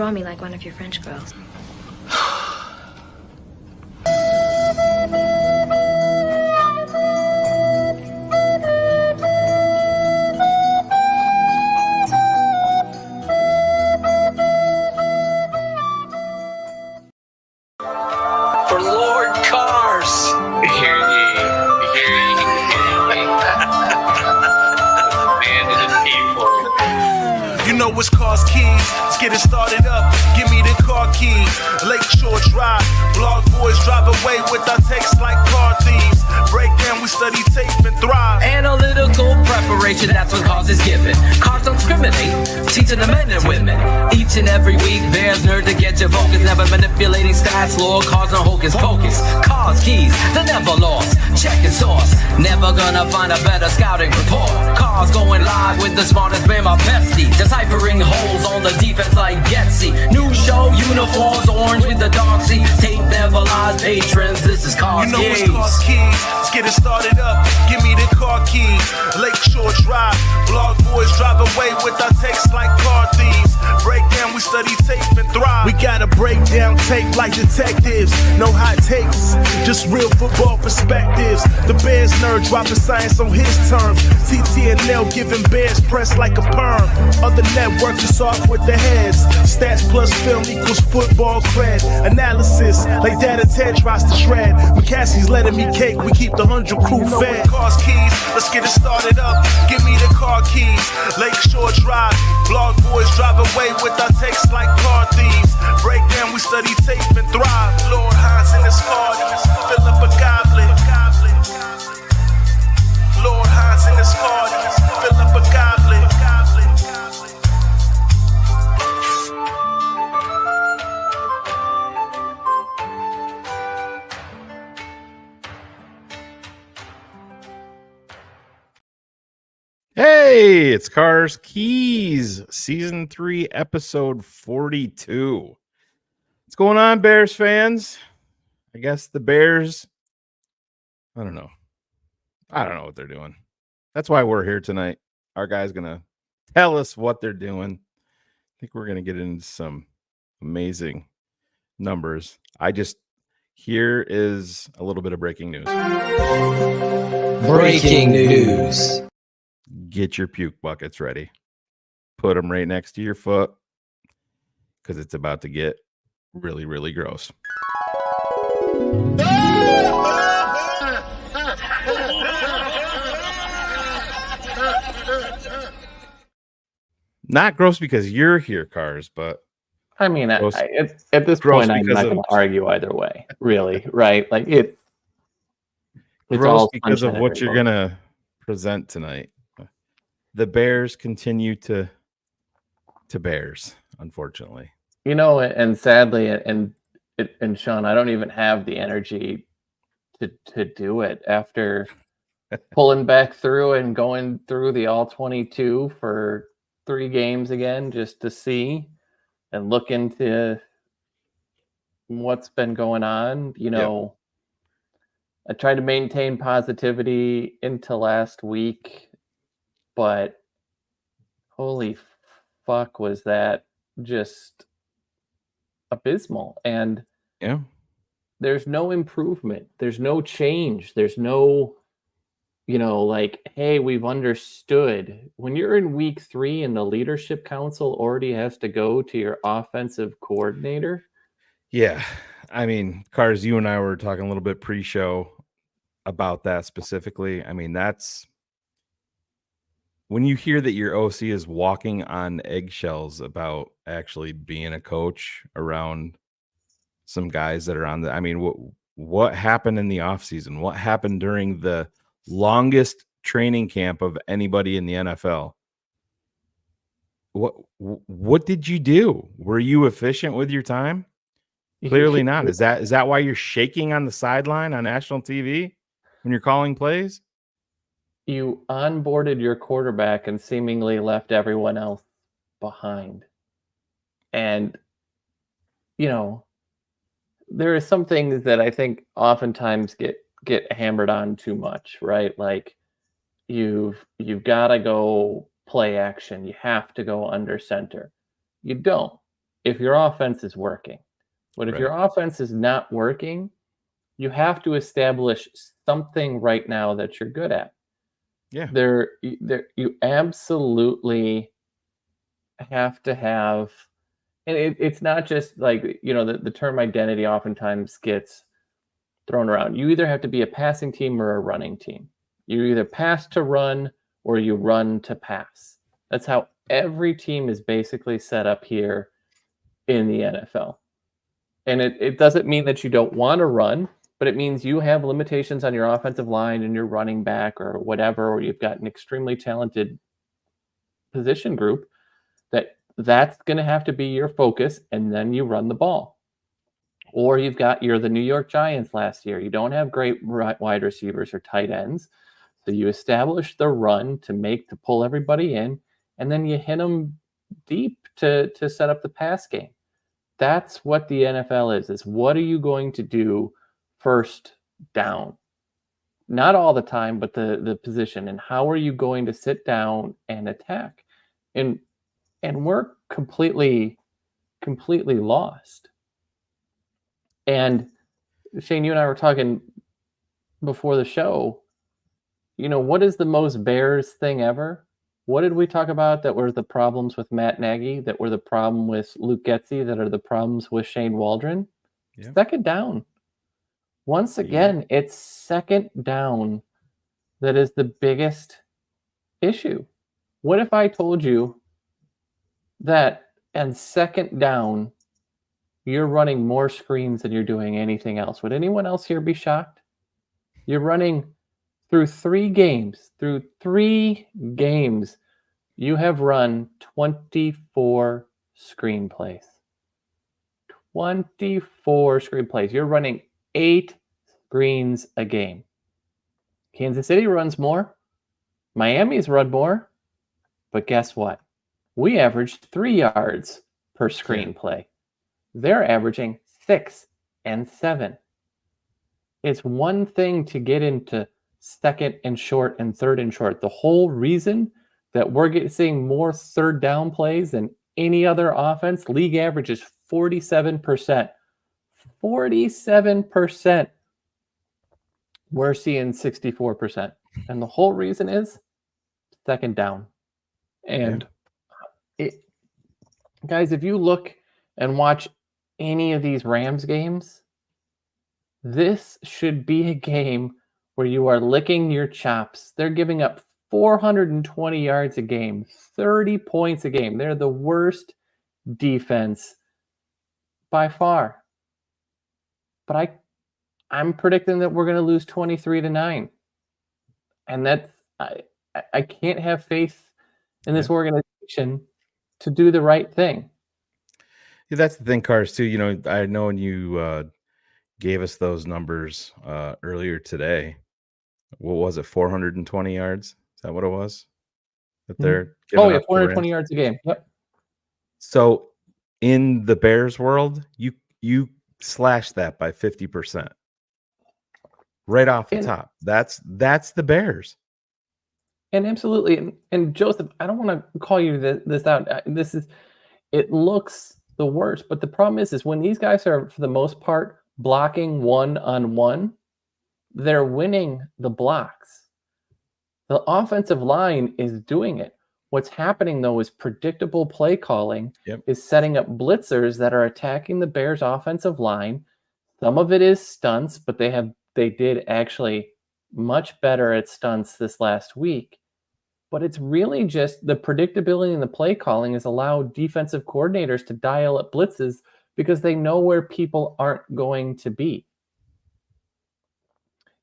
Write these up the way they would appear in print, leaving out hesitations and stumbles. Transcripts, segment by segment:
draw me like one of your French girls. For Lord Cars. Hear ye, hear ye, hear ye. Man of the people. You know it's Cars Keys. Let's get it started up. Give me the car keys. Lakeshore Drive. Blog boys drive away with our takes like car thieves. Break down, we study tape and thrive. Analytical preparation, that's what cause is given. Cars don't discriminate, teaching the men and women. Each and every week, there's nerd to get your focus. Never manipulating stats, lore, cars no hocus pocus. Cars keys, they're never lost. Check your source, never gonna find a better scouting report. Cars going live with the smartest man, my bestie. Deciphering holes on the defense like Getsy. New show, uniforms, orange with the dark sea. Tape never lies, patrons, this is Cars You know Keys. it's Cars Keys. Let's get it started up. Give me the car keys. Lakeshore Drive. Blog boys drive away with our takes like car thieves. Break down, we study tape and thrive. We gotta break down tape like detectives. No hot takes, just real football perspectives. The Bears nerd dropping science on his terms. TTNL giving Bears press like a perm. Other networks is off with the heads. Stats plus film equals football cred. Analysis like Data Ted tries to shred. McCaskey's letting me cake, we keep the 100 crew fed. Cars Keys, let's get it started up. Give me the car keys. Lakeshore Drive. Blog boys drive away with our takes like car thieves. Break down, we study tape and thrive. Lord Hines in his car, fill up a goblet. Lord Hines in his car, fill up a goblet. Hey, it's Cars Keys, Season 3, Episode 42. What's going on, Bears fans? I guess the Bears, I don't know what they're doing. That's why we're here tonight. Our guy's going to tell us what they're doing. I think we're going to get into some amazing numbers. Here is a little bit of breaking news. Breaking news. Get your puke buckets ready. Put them right next to your foot because it's about to get really, really gross. Not gross because you're here, Cars, but I mean, at this gross point, I'm not going to argue either way, really, right? Like it's gross all because of sunshine what you're everywhere. going to present tonight. The Bears continue to Bears, unfortunately. You know, and sadly, and Sean, I don't even have the energy to do it after pulling back through and going through the all 22 for 3 games again, just to see and look into what's been going on. You know, I tried to maintain positivity into last week, but holy fuck, was that just abysmal. And Yeah. there's no improvement, there's no change, there's no, like, hey, we've understood. When you're in week 3 and the leadership council already has to go to your offensive coordinator. Yeah. I mean, Cars, you and I were talking a little bit pre-show about that specifically. I mean, that's when you hear that your OC is walking on eggshells about actually being a coach around some guys that are on the, I mean, what happened in the offseason? What happened during the longest training camp of anybody in the NFL? What did you do? Were you efficient with your time? Clearly not. Is that why you're shaking on the sideline on national TV when you're calling plays? You onboarded your quarterback and seemingly left everyone else behind. And, there are some things that I think oftentimes get hammered on too much, right? Like you've got to go play action. You have to go under center. You don't. if your offense is working. But if Right. your offense is not working, you have to establish something right now that you're good at. Yeah. You absolutely have to have, and it's not just like, the term identity oftentimes gets thrown around. You either have to be a passing team or a running team. You either pass to run or you run to pass. That's how every team is basically set up here in the NFL. And it doesn't mean that you don't want to run, but it means you have limitations on your offensive line and your running back or whatever, or you've got an extremely talented position group that's going to have to be your focus, and then you run the ball. Or you're the New York Giants last year. You don't have great wide receivers or tight ends. So you establish the run to pull everybody in, and then you hit them deep to set up the pass game. That's what the NFL is what are you going to do first down? Not all the time, but the position. And how are you going to sit down and attack? And we're completely lost. And Shane, you and I were talking before the show. What is the most Bears thing ever? What did we talk about that were the problems with Matt Nagy, that were the problem with Luke Getsy, that are the problems with Shane Waldron? Yeah. Second down. Once again, it's second down that is the biggest issue. What if I told you that on second down, you're running more screens than you're doing anything else? Would anyone else here be shocked? You're running through 3 games, you have run 24 screenplays. 24 screenplays. You're running 8 screens a game. Kansas City runs more. Miami's run more. But guess what? We averaged 3 yards per screenplay. They're averaging 6 and 7. It's one thing to get into second and short and third and short. The whole reason that we're seeing more third down plays than any other offense, league average is 47%. 47%. We're seeing 64%. And the whole reason is second down. And guys, if you look and watch any of these Rams games, this should be a game where you are licking your chops. They're giving up 420 yards a game, 30 points a game. They're the worst defense by far. But I'm predicting that we're going to lose 23-9. And that's I can't have faith in this organization to do the right thing. Yeah, that's the thing, Cars, too. I know when you gave us those numbers earlier today. What was it? 420 yards? Is that what it was? That they're giving up 420 yards a game. Yep. So in the Bears world, you slash that by 50%. Right off the top. That's the Bears. And absolutely. And Joseph, I don't want to call you this out. It looks the worst, but the problem is when these guys are, for the most part, blocking one-on-one, they're winning the blocks. The offensive line is doing it. What's happening, though, is predictable play calling is setting up blitzers that are attacking the Bears' offensive line. Some of it is stunts, but they did actually much better at stunts this last week. But it's really just the predictability in the play calling has allowed defensive coordinators to dial up blitzes because they know where people aren't going to be.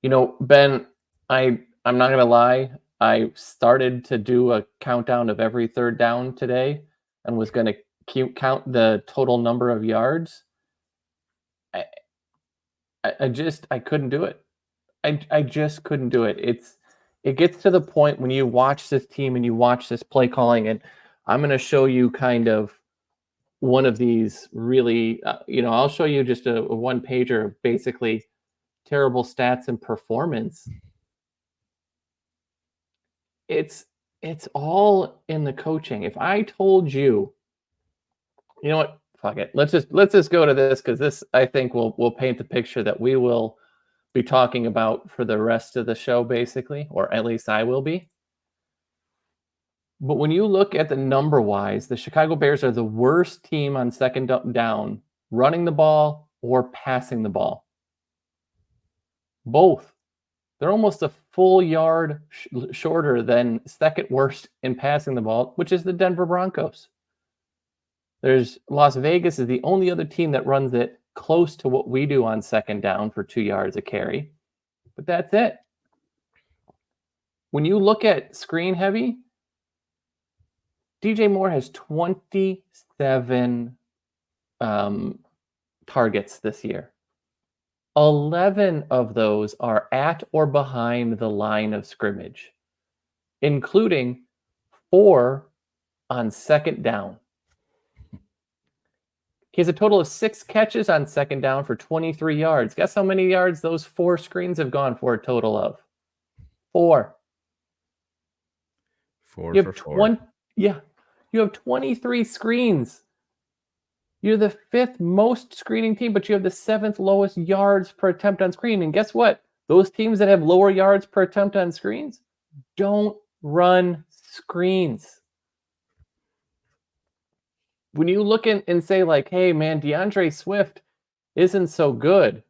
Ben, I'm not going to lie. I started to do a countdown of every third down today and was going to count the total number of yards. I couldn't do it. I just couldn't do it. It gets to the point when you watch this team and you watch this play calling, and I'm going to show you kind of one of these really, I'll show you just a one pager of basically terrible stats and performance. It's all in the coaching. If I told you, fuck it. Let's just go to this, because this, I think, will paint the picture that we will be talking about for the rest of the show, basically, or at least I will be. But when you look at the number-wise, the Chicago Bears are the worst team on second down, running the ball or passing the ball. Both. They're almost a full yard shorter than second worst in passing the ball, which is the Denver Broncos. Las Vegas is the only other team that runs it close to what we do on second down for 2 yards a carry. But that's it. When you look at screen heavy, DJ Moore has 27 targets this year. 11 of those are at or behind the line of scrimmage, including 4 on second down. He has a total of 6 catches on second down for 23 yards. Guess how many yards those 4 screens have gone for a total of? 4. 4 You for have 4. You have 23 screens. You're the 5th most screening team, but you have the 7th lowest yards per attempt on screen. And guess what? Those teams that have lower yards per attempt on screens don't run screens. When you look and say, like, hey, man, DeAndre Swift isn't so good,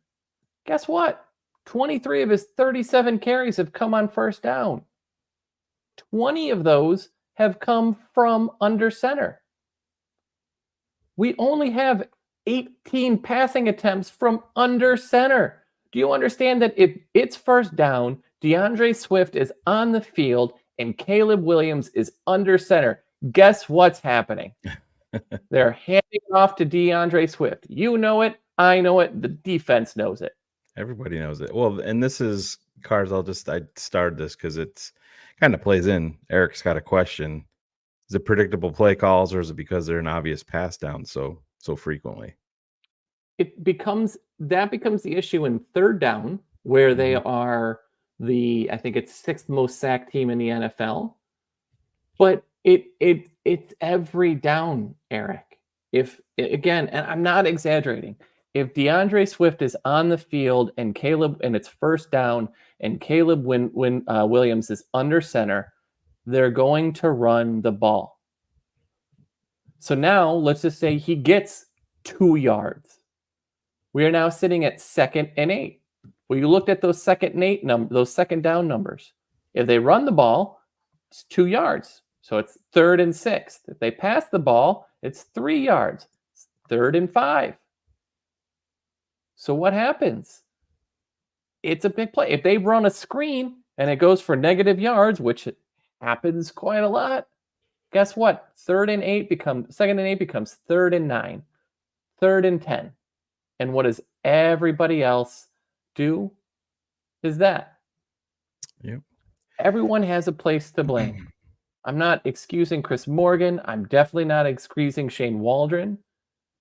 guess what? 23 of his 37 carries have come on first down. 20 of those have come from under center. We only have 18 passing attempts from under center. Do you understand that if it's first down, DeAndre Swift is on the field and Caleb Williams is under center? Guess what's happening? They're handing it off to DeAndre Swift. You know it. I know it. The defense knows it. Everybody knows it. Well, and this is, Cars, I started this because it's kind of plays in. Eric's got a question. Is it predictable play calls, or is it because they're an obvious pass down so frequently? That becomes the issue in third down, where they are I think it's 6th most sacked team in the NFL. But it's every down, Eric. If again, and I'm not exaggerating, if DeAndre Swift is on the field and it's first down and Caleb Williams is under center, they're going to run the ball. So now let's just say he gets 2 yards. We are now sitting at 2nd and 8. Well, you looked at those 2nd and 8 those second down numbers. If they run the ball, it's 2 yards. So it's 3rd and 6. If they pass the ball, it's 3 yards. It's 3rd and 5. So what happens? It's a big play. If they run a screen and it goes for negative yards, which happens quite a lot, guess what? 2nd and 8 becomes 3rd and 9, 3rd and 10. And what does everybody else do? Is that? Yep. Everyone has a place to blame. I'm not excusing Chris Morgan. I'm definitely not excusing Shane Waldron.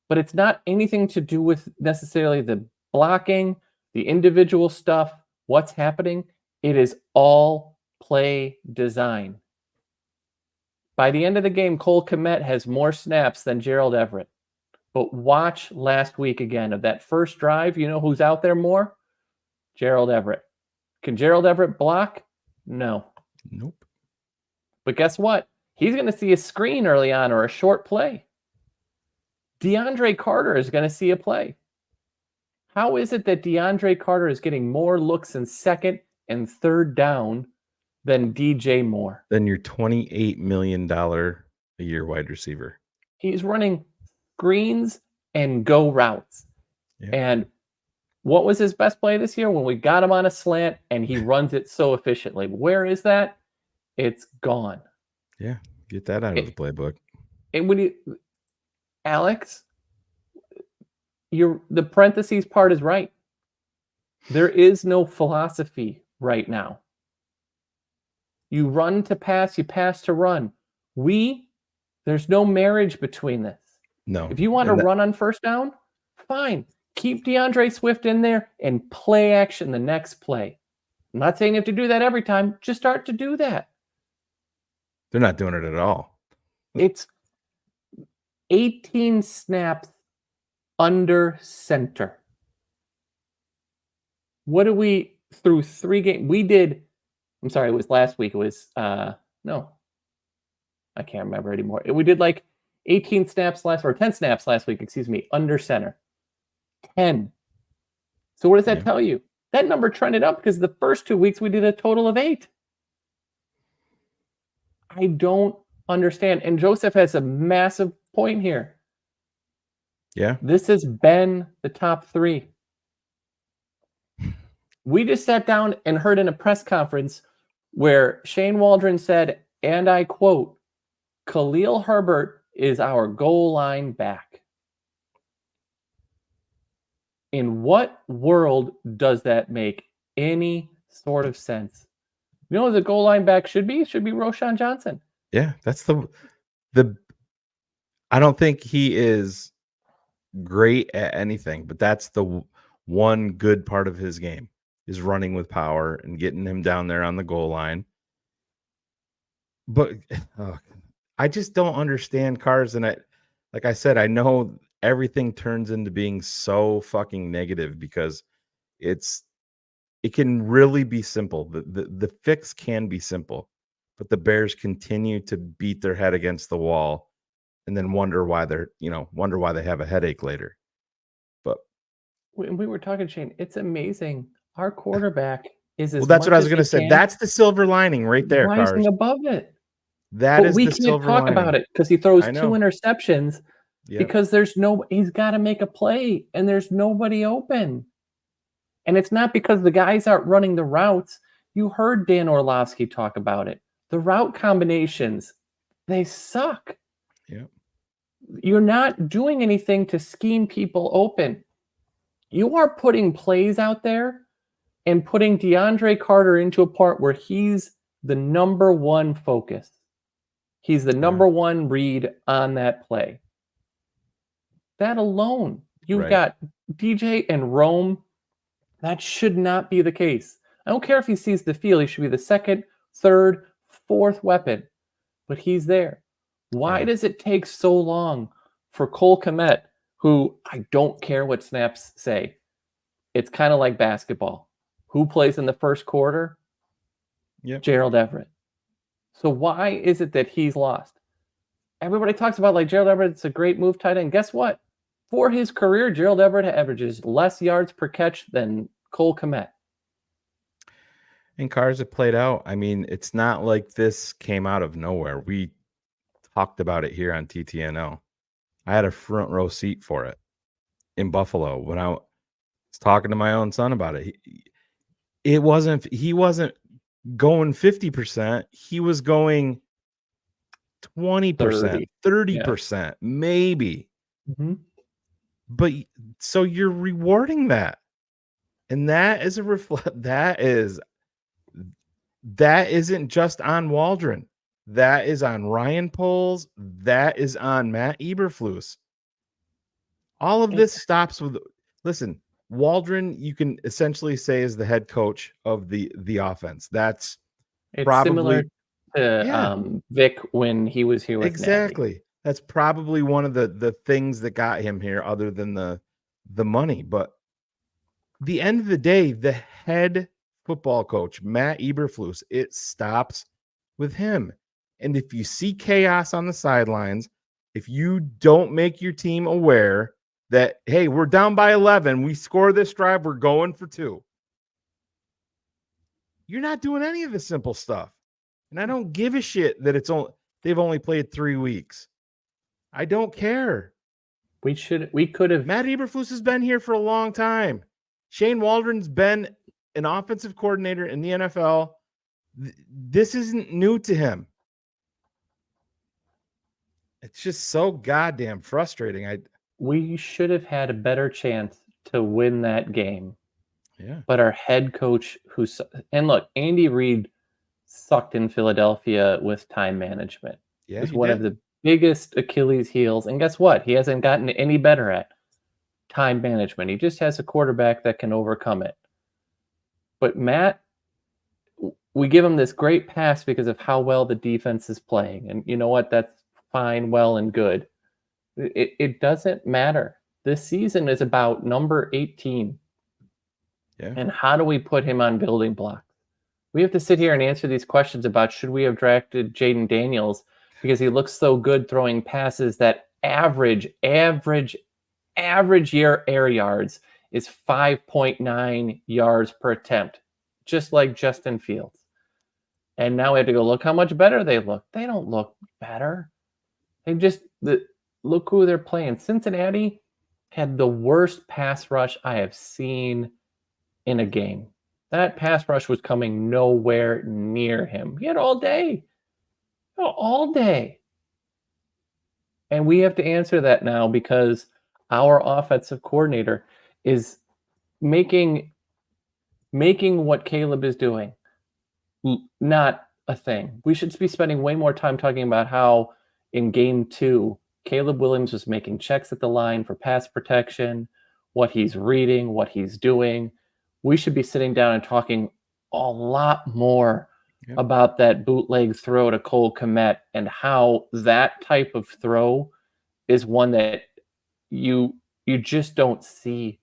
But it's not anything to do with necessarily the blocking, the individual stuff, what's happening. It is all play design. By the end of the game, Cole Kmet has more snaps than Gerald Everett. But watch last week again of that first drive. You know who's out there more? Gerald Everett. Can Gerald Everett block? No. Nope. But guess what? He's going to see a screen early on or a short play. DeAndre Carter is going to see a play. How is it that DeAndre Carter is getting more looks in 2nd and 3rd down than DJ Moore? Then your $28 million a year wide receiver. He's running screens and go routes. Yeah. And what was his best play this year? When we got him on a slant and he runs it so efficiently. Where is that? It's gone. Yeah, get that out of the playbook. And when Alex, the parentheses part is right. There is no philosophy right now. You run to pass, you pass to run. There's no marriage between this. No. If you want to run on first down, fine. Keep DeAndre Swift in there and play action the next play. I'm not saying you have to do that every time. Just start to do that. They're not doing it at all. It's 18 snaps under center. What do we, through 3 games, we did, I'm sorry, it was last week. It was, no, I can't remember anymore. We did like 10 snaps last week, excuse me, under center. 10. So what does that tell you? That number trended up because the first 2 weeks we did a total of 8. I don't understand. And Joseph has a massive point here. Yeah. This has been the top 3. We just sat down and heard in a press conference where Shane Waldron said, and I quote, Khalil Herbert is our goal line back. In what world does that make any sort of sense? You know what the goal line back should be? It should be Roschon Johnson. Yeah, that's the I don't think he is great at anything, but that's the one good part of his game is running with power and getting him down there on the goal line. But I just don't understand cars. And like I said, I know everything turns into being so fucking negative because it can really be simple. The fix can be simple, but the Bears continue to beat their head against the wall and then wonder why they have a headache later. But we were talking, Shane, it's amazing. Our quarterback is well, that's what I was going to say. That's the silver lining right there, rising Cars. above it. That is we the can't silver talk lining. about it because he throws I 2 know. interceptions because he's got to make a play and there's nobody open. And it's not because the guys aren't running the routes. You heard Dan Orlovsky talk about it. The route combinations, they suck. Yeah. You're not doing anything to scheme people open. You are putting plays out there and putting DeAndre Carter into a part where he's the number 1 focus. He's the number 1 read on that play. That alone, you've got DJ and Rome. That should not be the case. I don't care if he sees the field. He should be the 2nd, 3rd, 4th weapon. But he's there. Why does it take so long for Cole Kmet, who I don't care what snaps say? It's kind of like basketball. Who plays in the first quarter? Yep. Gerald Everett. So why is it that he's lost? Everybody talks about like Gerald Everett's a great move tight end. Guess what? For his career, Gerald Everett averages less yards per catch than Cole Kmet. And cars have played out. I mean, it's not like this came out of nowhere. We talked about it here on TTNL. I had a front row seat for it in Buffalo when I was talking to my own son about it. He wasn't going 50%. He was going 20%, 30%, maybe. Mm-hmm. But so you're rewarding that. And that is that isn't just on Waldron. That is on Ryan Poles. That is on Matt Eberflus. All of this stops with, listen, Waldron, you can essentially say is the head coach of the offense. It's probably similar to Vic when he was here with exactly. Nagy. That's probably one of the things that got him here, other than the money. But the end of the day, the head football coach, Matt Eberflus, it stops with him. And if you see chaos on the sidelines, if you don't make your team aware that, hey, we're down by 11, we score this drive, we're going for 2. You're not doing any of the simple stuff. And I don't give a shit that they've only played 3 weeks. I don't care. We could have. Matt Eberflus has been here for a long time. Shane Waldron's been an offensive coordinator in the NFL. This isn't new to him. It's just so goddamn frustrating. We should have had a better chance to win that game. Yeah. But our head coach, and look, Andy Reid sucked in Philadelphia with time management. Yeah, it was one of the biggest Achilles heels. And guess what? He hasn't gotten any better at time management. He just has a quarterback that can overcome it. But Matt, we give him this great pass because of how well the defense is playing. And you know what? That's fine, well, and good. It doesn't matter. This season is about number 18. Yeah. And how do we put him on building blocks? We have to sit here and answer these questions about should we have drafted Jaden Daniels because he looks so good throwing passes that average year air yards is 5.9 yards per attempt, just like Justin Fields. And now we have to go look how much better they look. They don't look better. They just look who they're playing. Cincinnati had the worst pass rush I have seen in a game. That pass rush was coming nowhere near him. He had all day. All day. And we have to answer that now because our offensive coordinator is making what Caleb is doing not a thing. We should be spending way more time talking about how in game 2, Caleb Williams was making checks at the line for pass protection, what he's reading, what he's doing. We should be sitting down and talking a lot more about that bootleg throw to Cole Kmet and how that type of throw is one that you just don't see,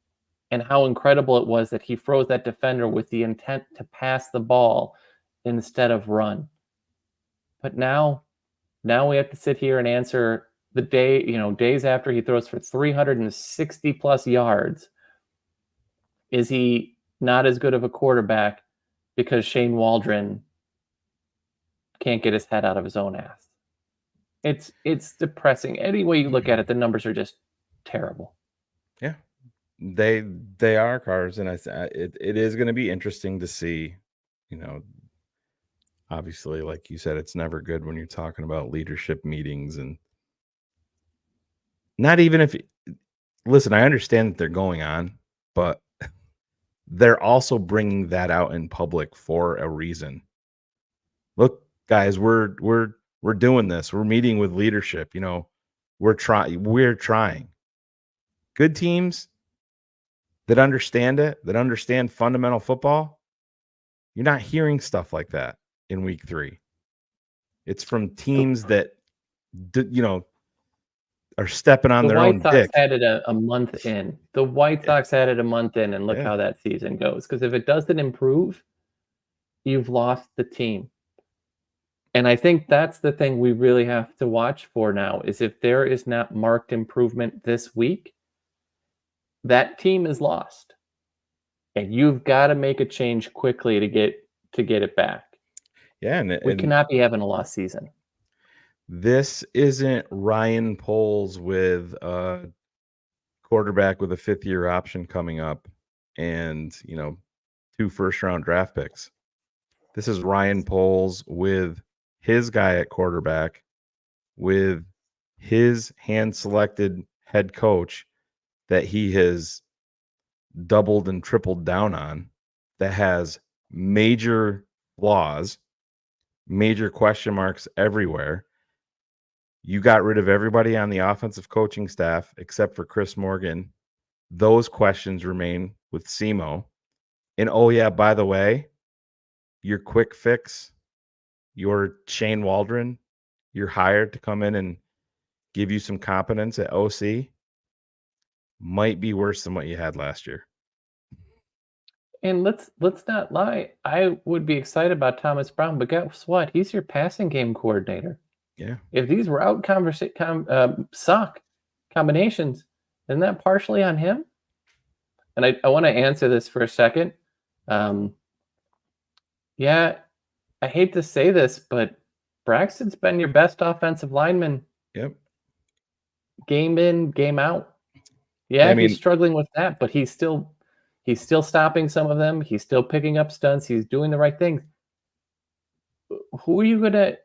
and how incredible it was that he froze that defender with the intent to pass the ball instead of run. But now we have to sit here and answer the days after he throws for 360 plus yards. Is he not as good of a quarterback because Shane Waldron can't get his head out of his own ass? It's depressing. Any way you look at it, the numbers are just terrible. Yeah, they are, cars, and it is going to be interesting to see. Obviously, like you said, it's never good when you're talking about leadership meetings, and not even if. Listen, I understand that they're going on, but they're also bringing that out in public for a reason. Look, guys, we're doing this. We're meeting with leadership. We're trying. Good teams that understand it, that understand fundamental football. You're not hearing stuff like that in week 3. It's from teams that, are stepping on their own dick. The White Sox had it a month in. The White Sox had it a month in, and look how that season goes. Because if it doesn't improve, you've lost the team. And I think that's the thing we really have to watch for now, is if there is not marked improvement this week, that team is lost. And you've got to make a change quickly to get it back. Yeah, we cannot be having a lost season. This isn't Ryan Poles with a quarterback with a 5th-year option coming up and, 2 first-round draft picks. This is Ryan Poles with his guy at quarterback, with his hand-selected head coach that he has doubled and tripled down on, that has major flaws, major question marks everywhere. You got rid of everybody on the offensive coaching staff except for Chris Morgan. Those questions remain with Simo. And oh yeah, by the way, your quick fix, your Shane Waldron, you're hired to come in and give you some competence at OC, might be worse than what you had last year. And let's not lie. I would be excited about Thomas Brown, but guess what? He's your passing game coordinator. Yeah. If these route suck combinations, isn't that partially on him? And I want to answer this for a second. Yeah, I hate to say this, but Braxton's been your best offensive lineman. Yep. Game in, game out. Yeah, he's struggling with that, but he's still stopping some of them. He's still picking up stunts. He's doing the right things. Who are you going to...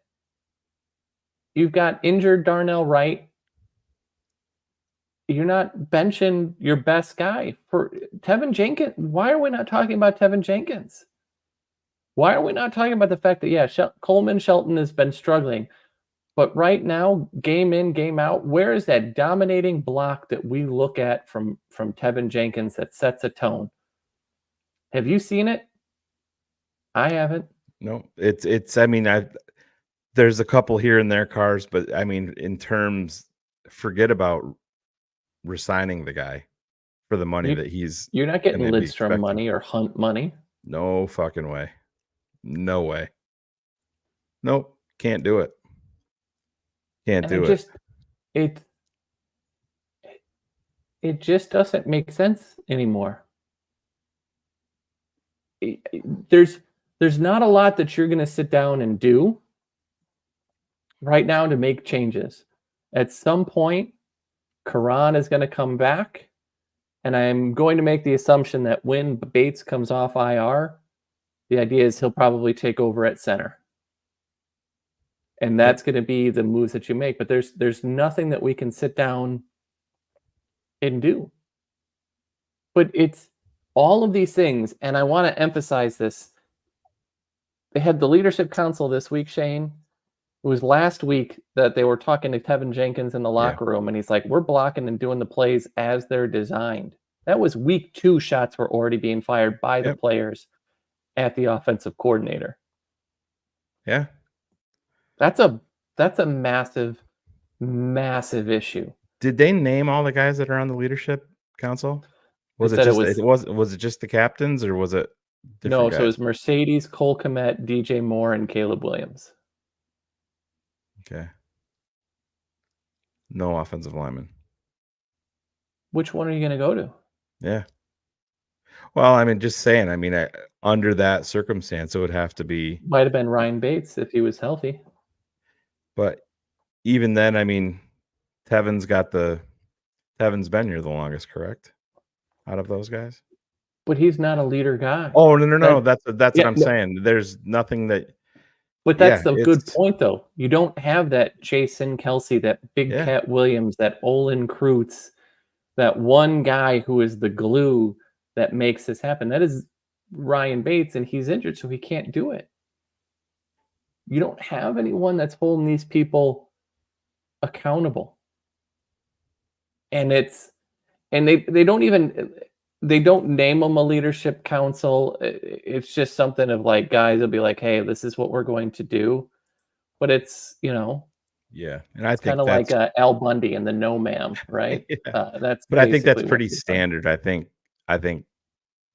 You've got injured Darnell Wright. You're not benching your best guy for Tevin Jenkins. Why are we not talking about Tevin Jenkins? Why are we not talking about the fact that, Coleman Shelton has been struggling, but right now, game in, game out, where is that dominating block that we look at from Tevin Jenkins that sets a tone? Have you seen it? I haven't. No, there's a couple here and there, cars, but in terms, forget about resigning the guy for the money that he's You're not getting gonna be Lidstrom expecting. money or Hunt money. No fucking way. No way. Nope. Can't do it. Can't And do it. it just doesn't make sense anymore. There's not a lot that you're going to sit down and do right now to make changes. At some point, Karan is going to come back, and I'm going to make the assumption that when Bates comes off IR, the idea is he'll probably take over at center. And that's going to be the moves that you make. But there's nothing that we can sit down and do. But it's all of these things, and I want to emphasize this. They had the leadership council this week, Shane. It was last week that they were talking to Tevin Jenkins in the locker room, and he's like, we're blocking and doing the plays as they're designed. That was week 2 shots were already being fired by the players at the offensive coordinator. Yeah. That's a massive, massive issue. Did they name all the guys that are on the leadership council? Was it just the captains, or was it different guys? So it was Mercedes, Cole Kmet, DJ Moore, and Caleb Williams. Okay. No offensive lineman. Which one are you going to go to? Yeah. Well, I mean, just saying. I mean, under that circumstance, it would have to be. Might have been Ryan Bates if he was healthy. But even then, I mean, Tevin's been here the longest, correct? Out of those guys. But he's not a leader guy. Oh, no. That's what I'm saying. There's nothing that. But that's the good point, though. You don't have that Jason Kelsey, that Big Cat Williams, that Olin Kreutz, that one guy who is the glue that makes this happen. That is Ryan Bates, and he's injured, so he can't do it. You don't have anyone that's holding these people accountable. And they don't name them a leadership council. It's just something of like, guys will be like, hey, this is what we're going to do. But it's, yeah. And I think kind of like Al Bundy and the No Ma'am, right? But I think that's pretty standard. I think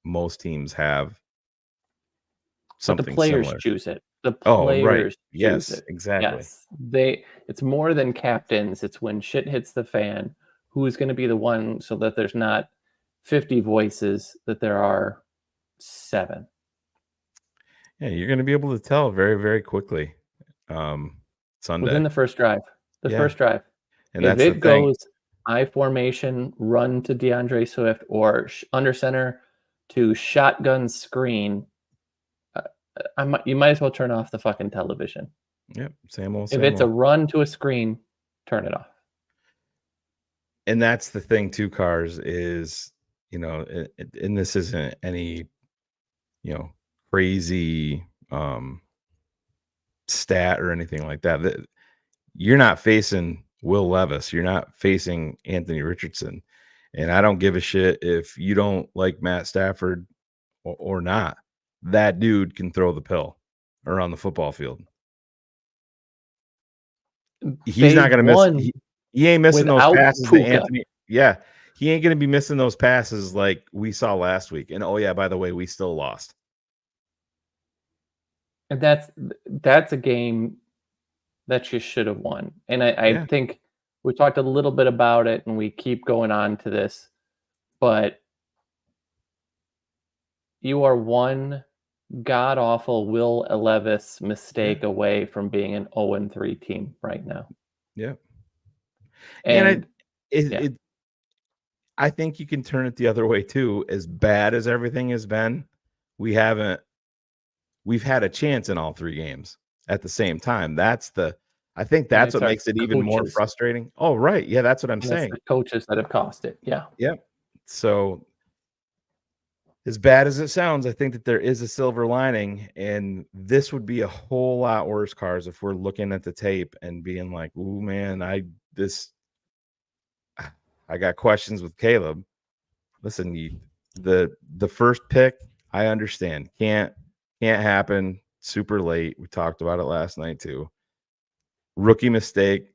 most teams have something but the players similar. Choose it. The players choose it. Exactly. Yes. It's more than captains. It's when shit hits the fan, who's going to be the one, so that there's not 50 voices, that there are 7. Yeah, you're going to be able to tell very, very quickly. Sunday. Within the first drive. First drive. And if it goes I formation, run to DeAndre Swift, or under center to shotgun screen, you might as well turn off the fucking television. Yep, same old. If it's a run to a screen, turn it off. And that's the thing, too, Cars, is, and this isn't any, crazy stat or anything like that. You're not facing Will Levis. You're not facing Anthony Richardson. And I don't give a shit if you don't like Matt Stafford or not. That dude can throw the pill around the football field. He's not going to miss. He ain't missing those passes to Anthony. Yeah, he ain't going to be missing those passes like we saw last week. And oh yeah, by the way, we still lost. And that's a game that you should have won. And I think we talked a little bit about it, and we keep going on to this, but you are one god awful Will Levis mistake away from being an 0-3 team right now. Yeah. And I think you can turn it the other way too. As bad as everything has been, we've had a chance in all 3 games at the same time. I think that's what makes it even more frustrating. Oh, right. Yeah, that's what I'm saying. The coaches that have cost it. Yeah. Yep. So as bad as it sounds, I think that there is a silver lining, and this would be a whole lot worse, Cars, if we're looking at the tape and being like, "Ooh, man, I got questions with Caleb." Listen, the first pick, I understand, can't happen. Super late. We talked about it last night too. Rookie mistake,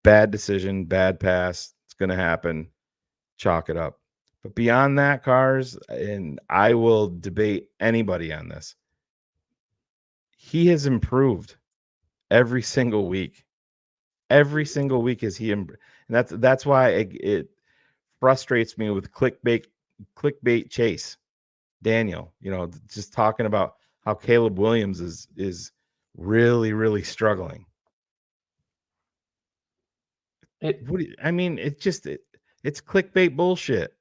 bad decision, bad pass. It's going to happen. Chalk it up. But beyond that, Cars, and I will debate anybody on this, he has improved every single week. Every single week is he, and that's why it frustrates me with clickbait chase. Daniel, just talking about how Caleb Williams is really, really struggling. It's clickbait bullshit.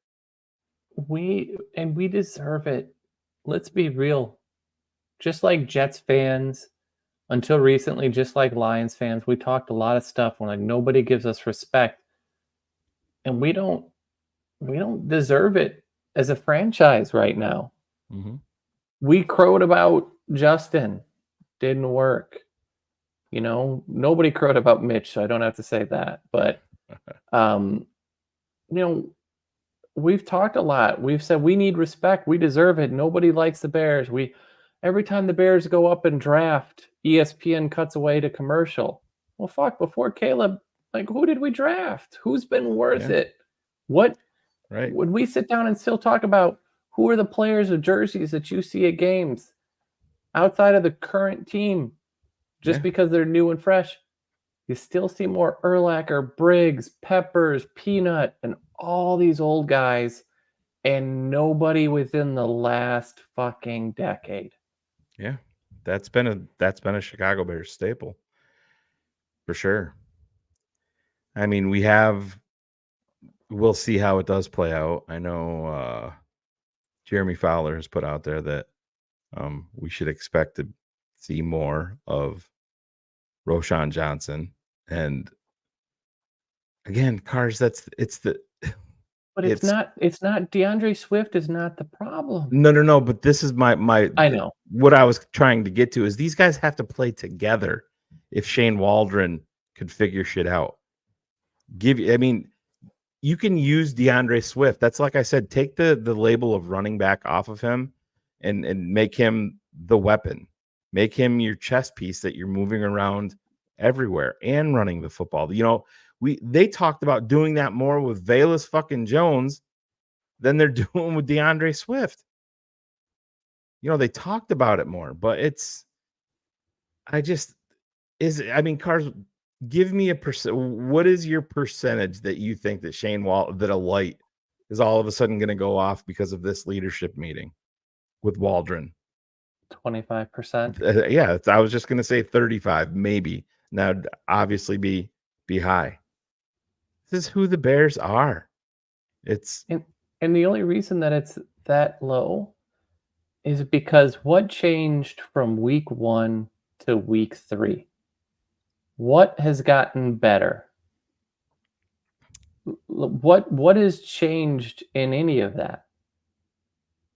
We deserve it. Let's be real. Just like Jets fans, until recently, just like Lions fans, we talked a lot of stuff when nobody gives us respect, and we don't deserve it as a franchise right now. Mm-hmm. We crowed about Justin, didn't work. Nobody crowed about Mitch, so I don't have to say that. But we've talked a lot. We've said we need respect. We deserve it. Nobody likes the Bears. Every time the Bears go up and draft, ESPN cuts away to commercial. Well, fuck, before Caleb, who did we draft? Who's been worth it? What? Right. Would we sit down and still talk about who are the players of jerseys that you see at games outside of the current team just because they're new and fresh? You still see more Urlacher, Briggs, Peppers, Peanut, and all these old guys, and nobody within the last fucking decade. Yeah, that's been a Chicago Bears staple for sure. I mean, we'll see how it does play out. I know Jeremy Fowler has put out there that we should expect to see more of Roschon Johnson. And again, Cars, but it's not DeAndre Swift is not the problem. No. But this is my I know what I was trying to get to is these guys have to play together. If Shane Waldron could figure shit out, you can use DeAndre Swift. That's like I said, take the label of running back off of him and make him the weapon. Make him your chess piece that you're moving around everywhere and running the football. They talked about doing that more with Velus fucking Jones than they're doing with DeAndre Swift. They talked about it more, but Cars, give me a percent. What is your percentage that you think that that a light is all of a sudden going to go off because of this leadership meeting with Waldron? 25%. Yeah, I was just going to say 35, maybe. Now, obviously, be high. This is who the Bears are. And the only reason that it's that low is because what changed from week 1 to week 3? What has gotten better? What has changed in any of that?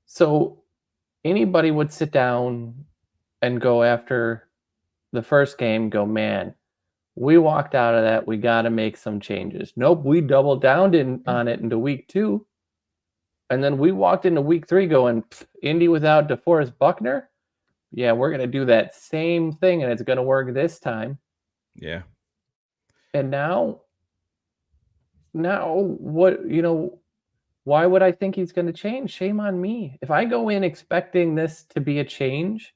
So anybody would sit down and go after the first game, man, we walked out of that. We got to make some changes. Nope, we doubled down on it into week 2. And then we walked into week 3 going, Indy without DeForest Buckner? Yeah, we're going to do that same thing, and it's going to work this time. Yeah. And now what, why would I think he's going to change? Shame on me. If I go in expecting this to be a change,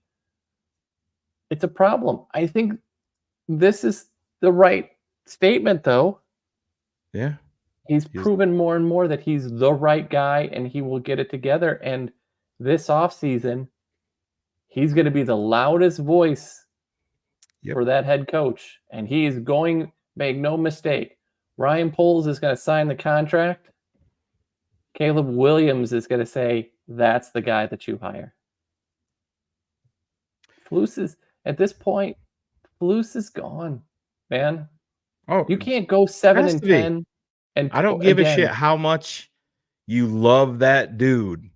it's a problem. I think this is the right statement, though. Yeah. He's proven more and more that he's the right guy and he will get it together. And this offseason, he's going to be the loudest voice for that head coach. And he's going, make no mistake, Ryan Poles is going to sign the contract. Caleb Williams is going to say, that's the guy that you hire. Flus is, at this point, Flus is gone, man. Oh, you can't go 7-10. And I don't give a shit how much you love that dude.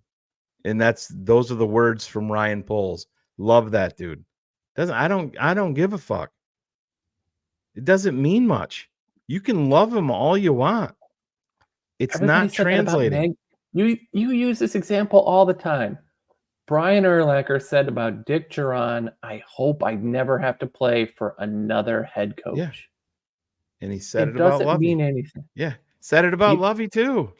And those are the words from Ryan Poles. Love that dude. I don't give a fuck. It doesn't mean much. You can love him all you want. It's Everybody not translating. You use this example all the time. Brian Urlacher said about Dick Duran, I hope I never have to play for another head coach. Yeah. And he said it doesn't about Lovey. mean anything. Yeah. Said it about You- Lovey too.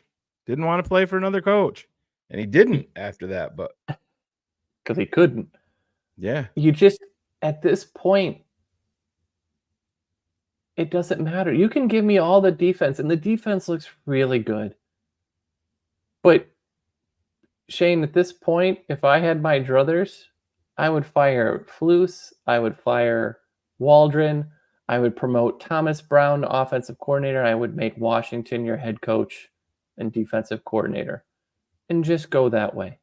Didn't want to play for another coach. And he didn't after that, but because he couldn't. yeah. You just, at this point, it doesn't matter. You can give me all the defense, and the defense looks really good. But Shane, at this point, if I had my druthers, I would fire Flus, I would fire Waldron, I would promote Thomas Brown, offensive coordinator, I would make Washington your head coach and defensive coordinator, and just go that way.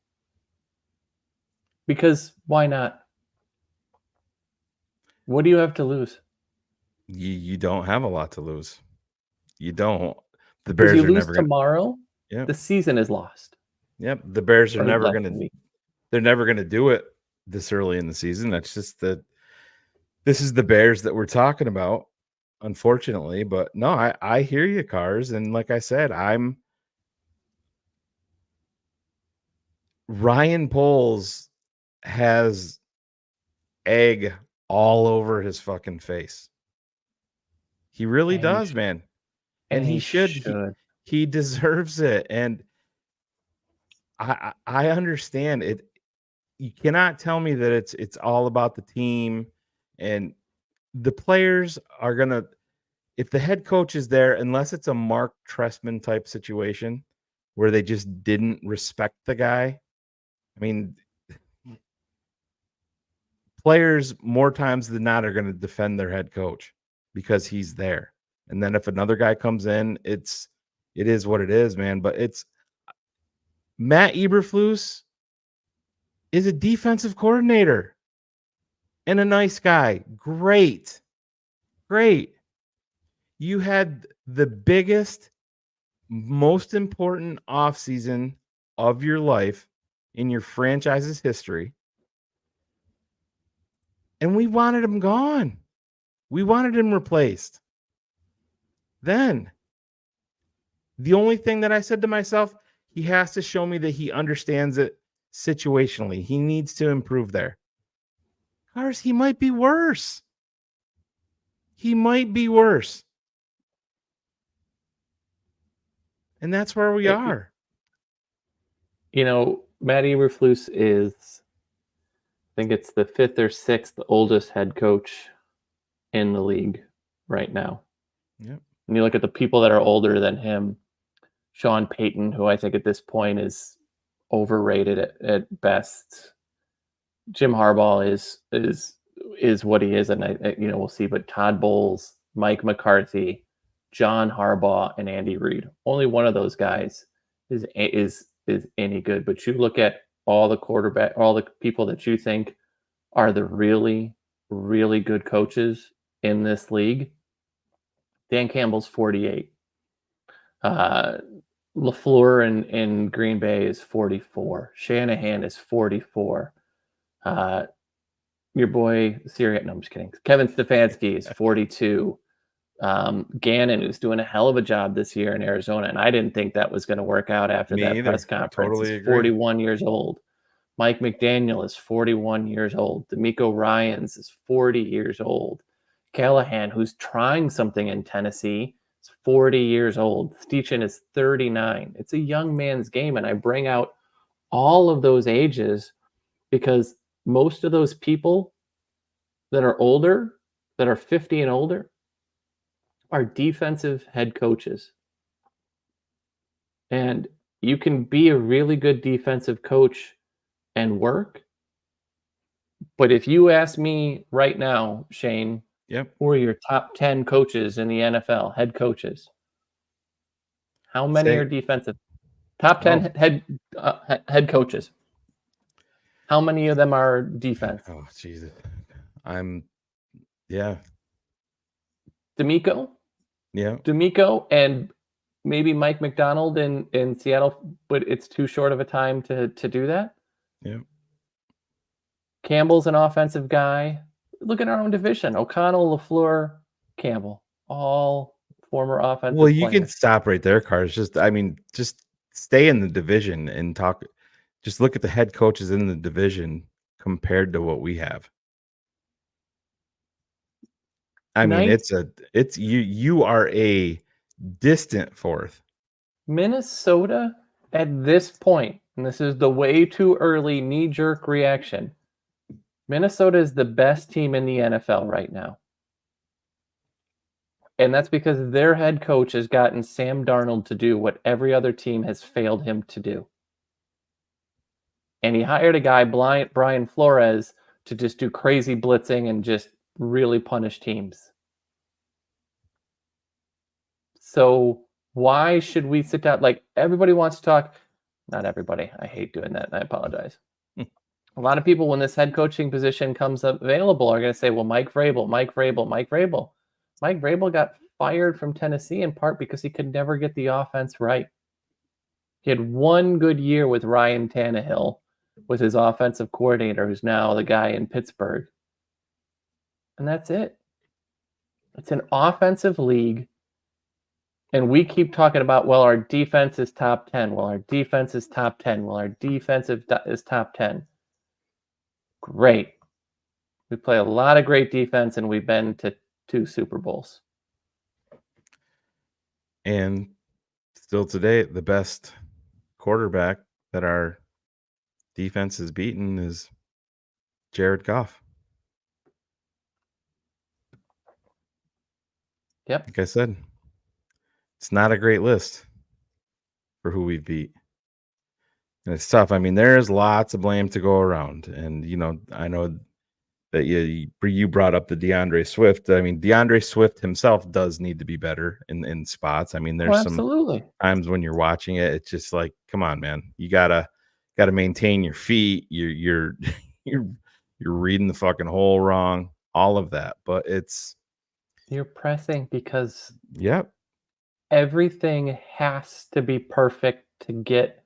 Because why not? What do you have to lose? You don't have a lot to lose. You don't. The Because Bears you are lose never going to. tomorrow, Yep. the season is lost. Yep. The Bears are Or never less going than a to. week. They're never going to do it this early in the season. That's just this is the Bears that we're talking about, unfortunately. But no, I hear you, Cars. And like I said, Ryan Poles has egg all over his fucking face. He really And does, man. And he should. He deserves it. And I understand it. You cannot tell me that it's all about the team, and the players are gonna, if the head coach is there, unless it's a Mark Trestman type situation where they just didn't respect the guy. I mean, players more times than not are going to defend their head coach because he's there. And then if another guy comes in, it is what it is, man. But it's Matt Eberflus is a defensive coordinator and a nice guy. Great. You had the biggest, most important offseason of your life in your franchise's history. And we wanted him gone. We wanted him replaced. Then the only thing that I said to myself, he has to show me that he understands it situationally. He needs to improve there. Cars, he might be worse. And that's where we are. You know, Matt Eberflus is, I think it's the 5th or 6th oldest head coach in the league right now. Yep. And you look at the people that are older than him, Sean Payton, who I think at this point is overrated at best. Jim Harbaugh is what he is, and we'll see. But Todd Bowles, Mike McCarthy, John Harbaugh, and Andy Reid. Only one of those guys is any good. But you look at all the people that you think are the really, really good coaches in this league. Dan Campbell's 48. LaFleur in Green Bay is 44. Shanahan is 44. Your boy Syria, no, I'm just kidding. Kevin Stefanski is 42. Gannon, who's doing a hell of a job this year in Arizona, and I didn't think that was going to work out after that press conference. Totally is 41 years old. Mike McDaniel is 41 years old. DeMeco Ryans is 40 years old. Callahan, who's trying something in Tennessee, is 40 years old. Steichen is 39. It's a young man's game, and I bring out all of those ages because most of those people that are older, that are 50 and older, are defensive head coaches. And you can be a really good defensive coach and work. But if you ask me right now, Shane, Yep. who are your top 10 coaches in the NFL, head coaches? How many are defensive? Top 10 head coaches. How many of them are defense? Oh, Jesus. DeMeco? Yeah. DeMeco and maybe Mike McDonald in Seattle, but it's too short of a time to do that. Yeah. Campbell's an offensive guy. Look at our own division. O'Connell, LaFleur, Campbell, all former offensive Well, you players. can stop right there, Cars. Just stay in the division and talk. Just look at the head coaches in the division compared to what we have. I mean, you are a distant fourth. Minnesota at this point, and this is the way too early knee-jerk reaction, Minnesota is the best team in the NFL right now. And that's because their head coach has gotten Sam Darnold to do what every other team has failed him to do. And he hired a guy, Brian Flores, to just do crazy blitzing and just really punish teams. So why should we sit down? Like, everybody wants to talk. Not everybody. I hate doing that, and I apologize. A lot of people, when this head coaching position comes available, are going to say, well, Mike Vrabel. Mike Vrabel got fired from Tennessee in part because he could never get the offense right. He had one good year with Ryan Tannehill, with his offensive coordinator, who's now the guy in Pittsburgh. And that's it. It's an offensive league. And we keep talking about, well, our defense is top 10. Well, our defense is top 10. Well, our defense is top 10. Great. We play a lot of great defense, and we've been to 2 Super Bowls. And still today, the best quarterback that our defense has beaten is Jared Goff. Yep. Like I said, it's not a great list for who we beat. And it's tough. I mean, there's lots of blame to go around. And, I know that you brought up the DeAndre Swift. I mean, DeAndre Swift himself does need to be better in spots. I mean, there's some times when you're watching it, it's just like, come on, man. You gotta maintain your feet. You're reading the fucking hole wrong, all of that. But you're pressing because yep. Everything has to be perfect to get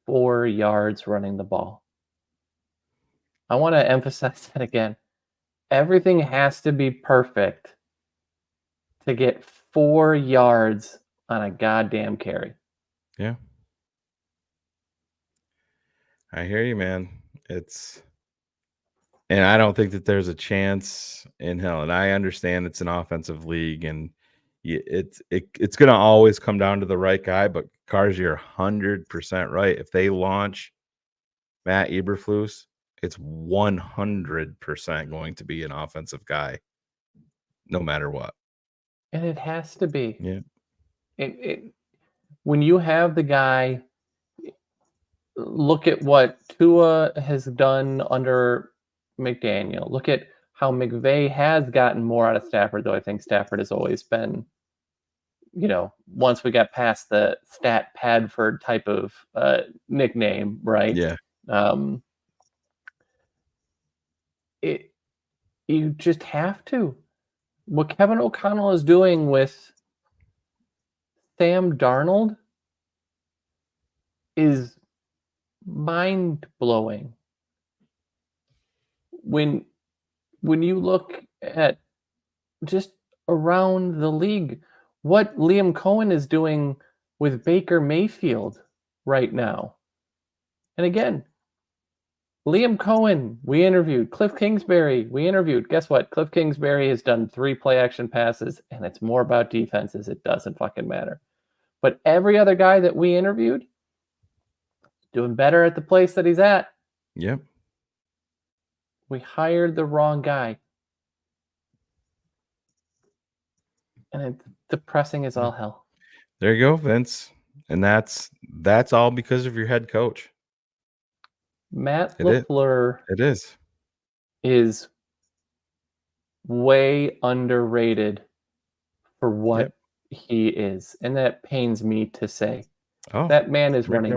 4 yards running the ball. I want to emphasize that again. Everything has to be perfect to get 4 yards on a goddamn carry. Yeah. I hear you, man. And I don't think that there's a chance in hell. And I understand it's an offensive league, and it's going to always come down to the right guy. But Cars, you're 100% right. If they launch Matt Eberflus, it's 100% going to be an offensive guy, no matter what. And it has to be. Yeah. When you have the guy, look at what Tua has done under McDaniel. Look at how McVay has gotten more out of Stafford, though I think Stafford has always been, once we got past the Stat Padford type of nickname, right? Yeah. You just have to. What Kevin O'Connell is doing with Sam Darnold is mind-blowing. When you look at just around the league, what Liam Cohen is doing with Baker Mayfield right now. And again, Liam Cohen, we interviewed. Cliff Kingsbury, we interviewed. Guess what? Cliff Kingsbury has done 3 play-action passes, and it's more about defenses. It doesn't fucking matter. But every other guy that we interviewed, doing better at the place that he's at. Yep. We hired the wrong guy. And it's depressing as all hell. There you go, Vince. And that's all because of your head coach. Matt LaFleur is way underrated for what he is. And that pains me to say. That man is running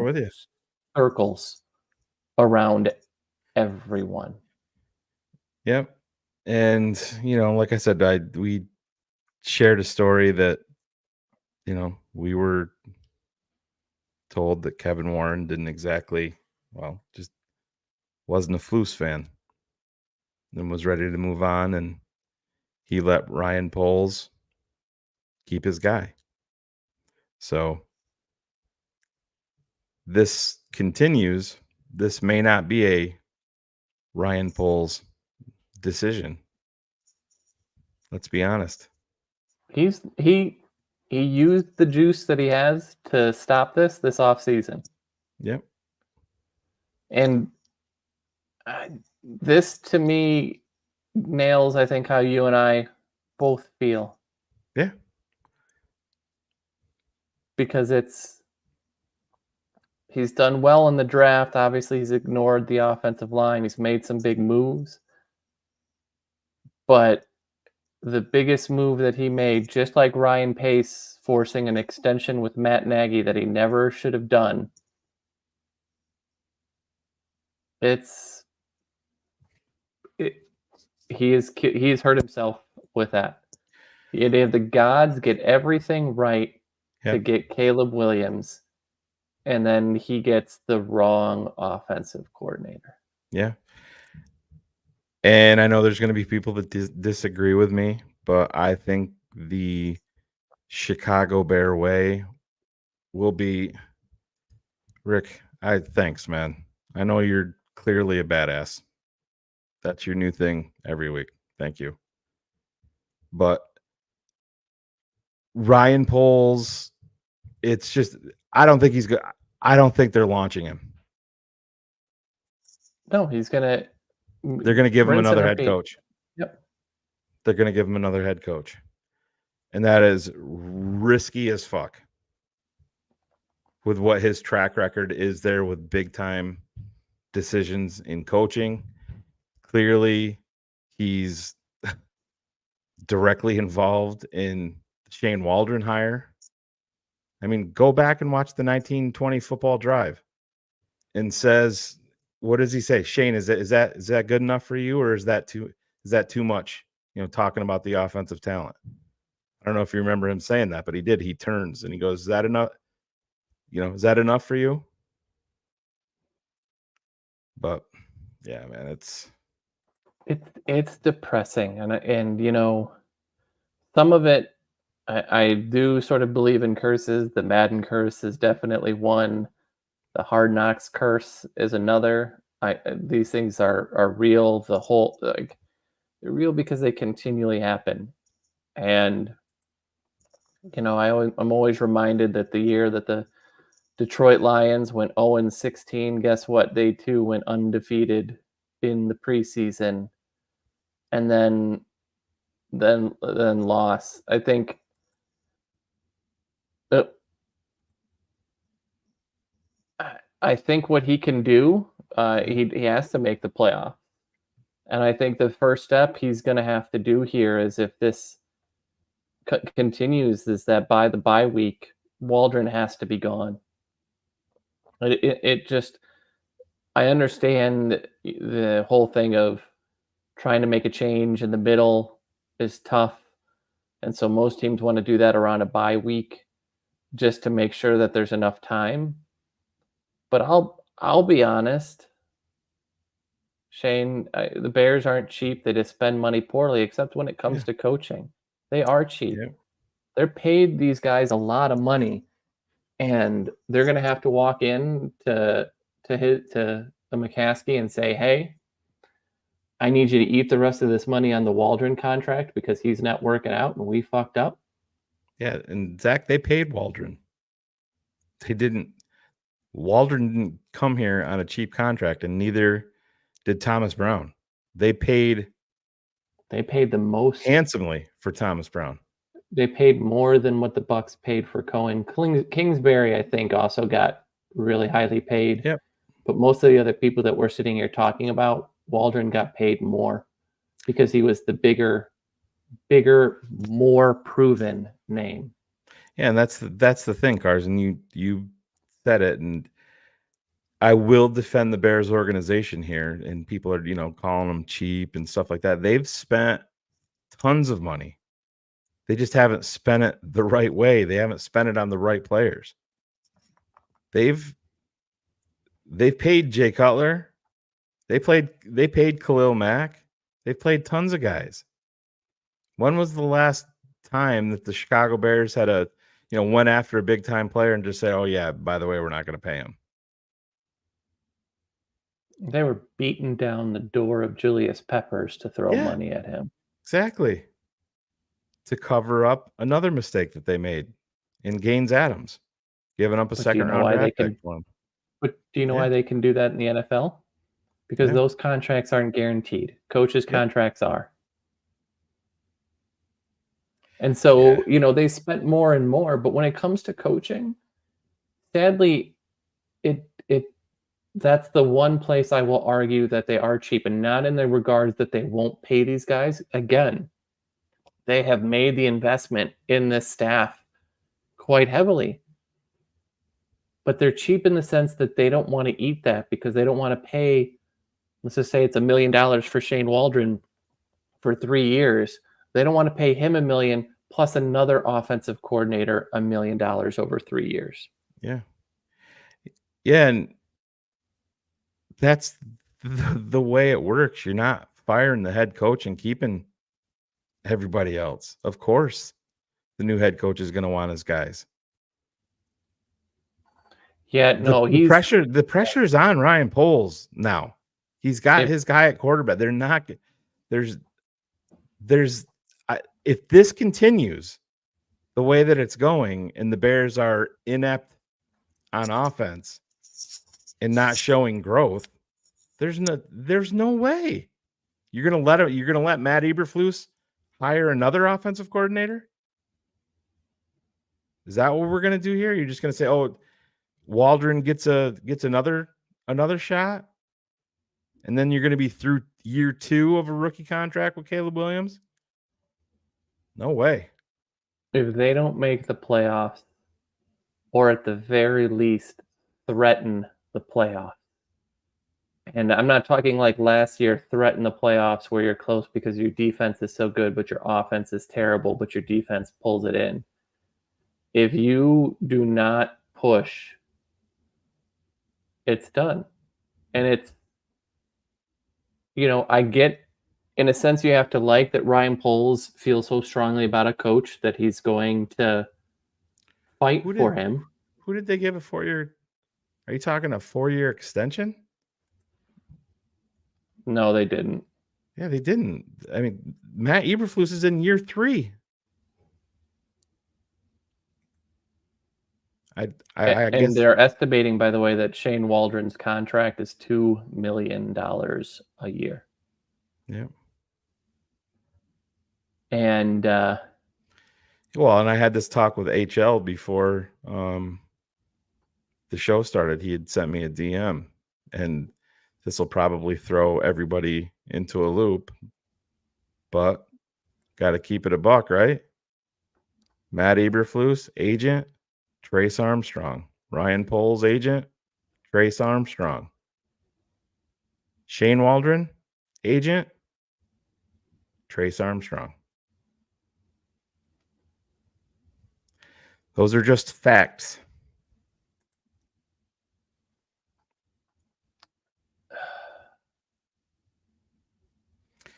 circles around everyone. Yep. And, like I said, we shared a story that, we were told that Kevin Warren didn't exactly, just wasn't a Flus fan and was ready to move on. And he let Ryan Poles keep his guy. So this continues. This may not be a Ryan Poles decision. Let's be honest. He he used the juice that he has to stop this offseason. Yep. And this, to me, nails, I think, how you and I both feel. Yeah. Because he's done well in the draft. Obviously, he's ignored the offensive line. He's made some big moves. But the biggest move that he made, just like Ryan Pace forcing an extension with Matt Nagy that he never should have done, he has hurt himself with that. They have the gods get everything right to get Caleb Williams, and then he gets the wrong offensive coordinator. Yeah. And I know there's going to be people that disagree with me, but I think the Chicago Bear way will be Rick. Thanks, man. I know you're clearly a badass. That's your new thing every week. Thank you. But Ryan Poles, it's just I don't think he's good. I don't think they're launching him. No, he's gonna. They're going to give him another head coach. Yep. They're going to give him another head coach. And that is risky as fuck. With what his track record is there with big time decisions in coaching. Clearly, he's directly involved in the Shane Waldron hire. I mean, go back and watch the 1920 football drive and says, what does he say? Shane, is that good enough for you, or is that too much? Talking about the offensive talent. I don't know if you remember him saying that, but he did. He turns and he goes, is that enough? Is that enough for you? But yeah, man, it's depressing, and some of it I do sort of believe in curses. The Madden curse is definitely one. The Hard Knocks curse is another. These things are real. The whole they're real because they continually happen, and I'm always reminded that the year that the Detroit Lions went 0-16, guess what? They too went undefeated in the preseason, and then lost. I think what he can do, he has to make the playoff. And I think the first step he's going to have to do here is, if this continues, is that by the bye week, Waldron has to be gone. It just, I understand the whole thing of trying to make a change in the middle is tough. And so most teams want to do that around a bye week just to make sure that there's enough time. But I'll be honest, Shane, the Bears aren't cheap. They just spend money poorly, except when it comes to coaching. They are cheap. Yeah. They're paid these guys a lot of money, and they're going to have to walk in to McCaskey and say, hey, I need you to eat the rest of this money on the Waldron contract because he's not working out and we fucked up. Yeah, and Zach, they paid Waldron. Waldron didn't come here on a cheap contract, and neither did Thomas Brown. They paid the most handsomely for Thomas Brown. They paid more than what the Bucs paid for Cohen. Kingsbury, I think, also got really highly paid. Yep. But most of the other people that we're sitting here talking about, Waldron got paid more because he was the bigger, more proven name. Yeah, and that's the thing, Carson. You said it, and I will defend the Bears organization here. And people are, calling them cheap and stuff like that. They've spent tons of money. They just haven't spent it the right way. They haven't spent it on the right players. They've paid Jay Cutler. They paid Khalil Mack. They've played tons of guys. When was the last time that the Chicago Bears had went after a big time player and just said, oh yeah, by the way, we're not going to pay him? They were beating down the door of Julius Peppers to throw money at him. Exactly. To cover up another mistake that they made in Gaines Adams, giving up a But do you second know round why they draft pick can? for him. But do you know Yeah. why they can do that in the NFL? Because Yeah. those contracts aren't guaranteed. Coaches' Yeah. contracts are. And so, they spent more and more, but when it comes to coaching, sadly, it that's the one place I will argue that they are cheap, and not in the regards that they won't pay these guys. Again, they have made the investment in this staff quite heavily. But they're cheap in the sense that they don't want to eat that because they don't want to pay, let's just say it's $1 million for Shane Waldron for 3 years. They don't want to pay him $1 million plus another offensive coordinator $1 million over 3 years. Yeah. Yeah, and that's the way it works. You're not firing the head coach and keeping everybody else. Of course, the new head coach is going to want his guys. Yeah, no, the pressure's on Ryan Poles now. He's got his guy at quarterback. They're not there's if this continues the way that it's going and the Bears are inept on offense and not showing growth, there's no way you're gonna let Matt Eberflus hire another offensive coordinator. Is that what we're gonna do here? You're just gonna say, oh, Waldron gets another shot, and then you're going to be through year 2 of a rookie contract with Caleb Williams? No way. If they don't make the playoffs, or at the very least threaten the playoffs, and I'm not talking like last year, threaten the playoffs where you're close because your defense is so good, but your offense is terrible, but your defense pulls it in. If you do not push, it's done. And it's, I get, in a sense, you have to like that Ryan Poles feels so strongly about a coach that he's going to fight for him. Who did they give a 4-year? Are you talking a 4-year extension? No, they didn't. Yeah, they didn't. I mean, Matt Eberflus is in year 3. I guess. And they're estimating, by the way, that Shane Waldron's contract is $2 million a year. Yeah. And well, and I had this talk with HL before the show started. He had sent me a DM, and this will probably throw everybody into a loop, but got to keep it a buck, right? Matt Eberflus, agent, Trace Armstrong. Ryan Poles, agent, Trace Armstrong. Shane Waldron, agent, Trace Armstrong. Those are just facts.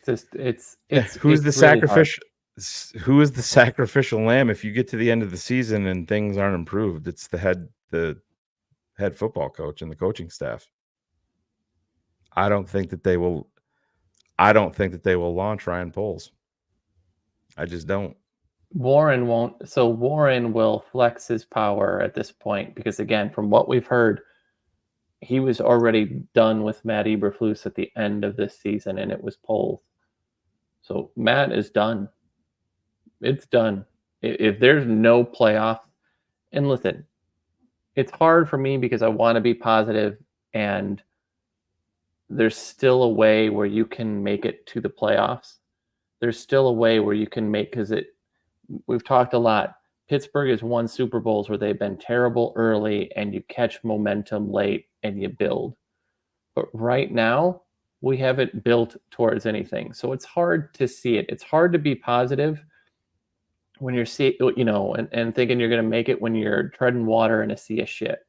It's who's the really sacrificial? Who is the sacrificial lamb if you get to the end of the season and things aren't improved? It's the head football coach and the coaching staff. I don't think that they will launch Ryan Poles. I just don't. Warren won't. So Warren will flex his power at this point because, again, from what we've heard, he was already done with Matt Eberflus at the end of this season, and it was Poles. So Matt is done. It's done. If there's no playoff, and listen, it's hard for me because I want to be positive, and there's still a way where you can make it to the playoffs. There's still a way where you can make, because we've talked a lot. Pittsburgh has won Super Bowls where they've been terrible early and you catch momentum late and you build. But right now, we haven't built towards anything. So it's hard to see it. It's hard to be positive when you're and thinking you're going to make it when you're treading water in a sea of shit.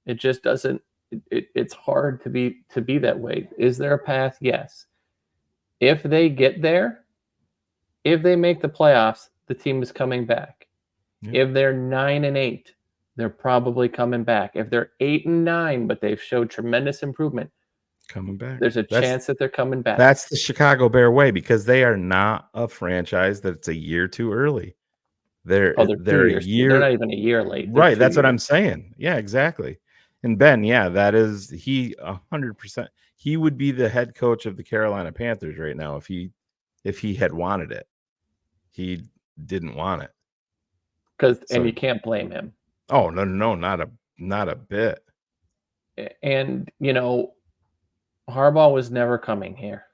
It just doesn't, it's hard to be that way. Is there a path? Yes. If they get there, if they make the playoffs, the team is coming back. Yeah. If they're 9-8, they're probably coming back. If they're 8-9, but they've showed tremendous improvement, coming back. There's a chance that they're coming back. That's the Chicago Bear way because they are not a franchise that's a year too early. They're Oh, they're 2 they're a years. They're year not even a year late. They're right. 2 That's what I'm years. saying. Yeah, exactly. And Ben, yeah, that is he 100%. He would be the head coach of the Carolina Panthers right now if he had wanted it. He didn't want it. And So you can't blame him. oh no, not a bit. And Harbaugh was never coming here.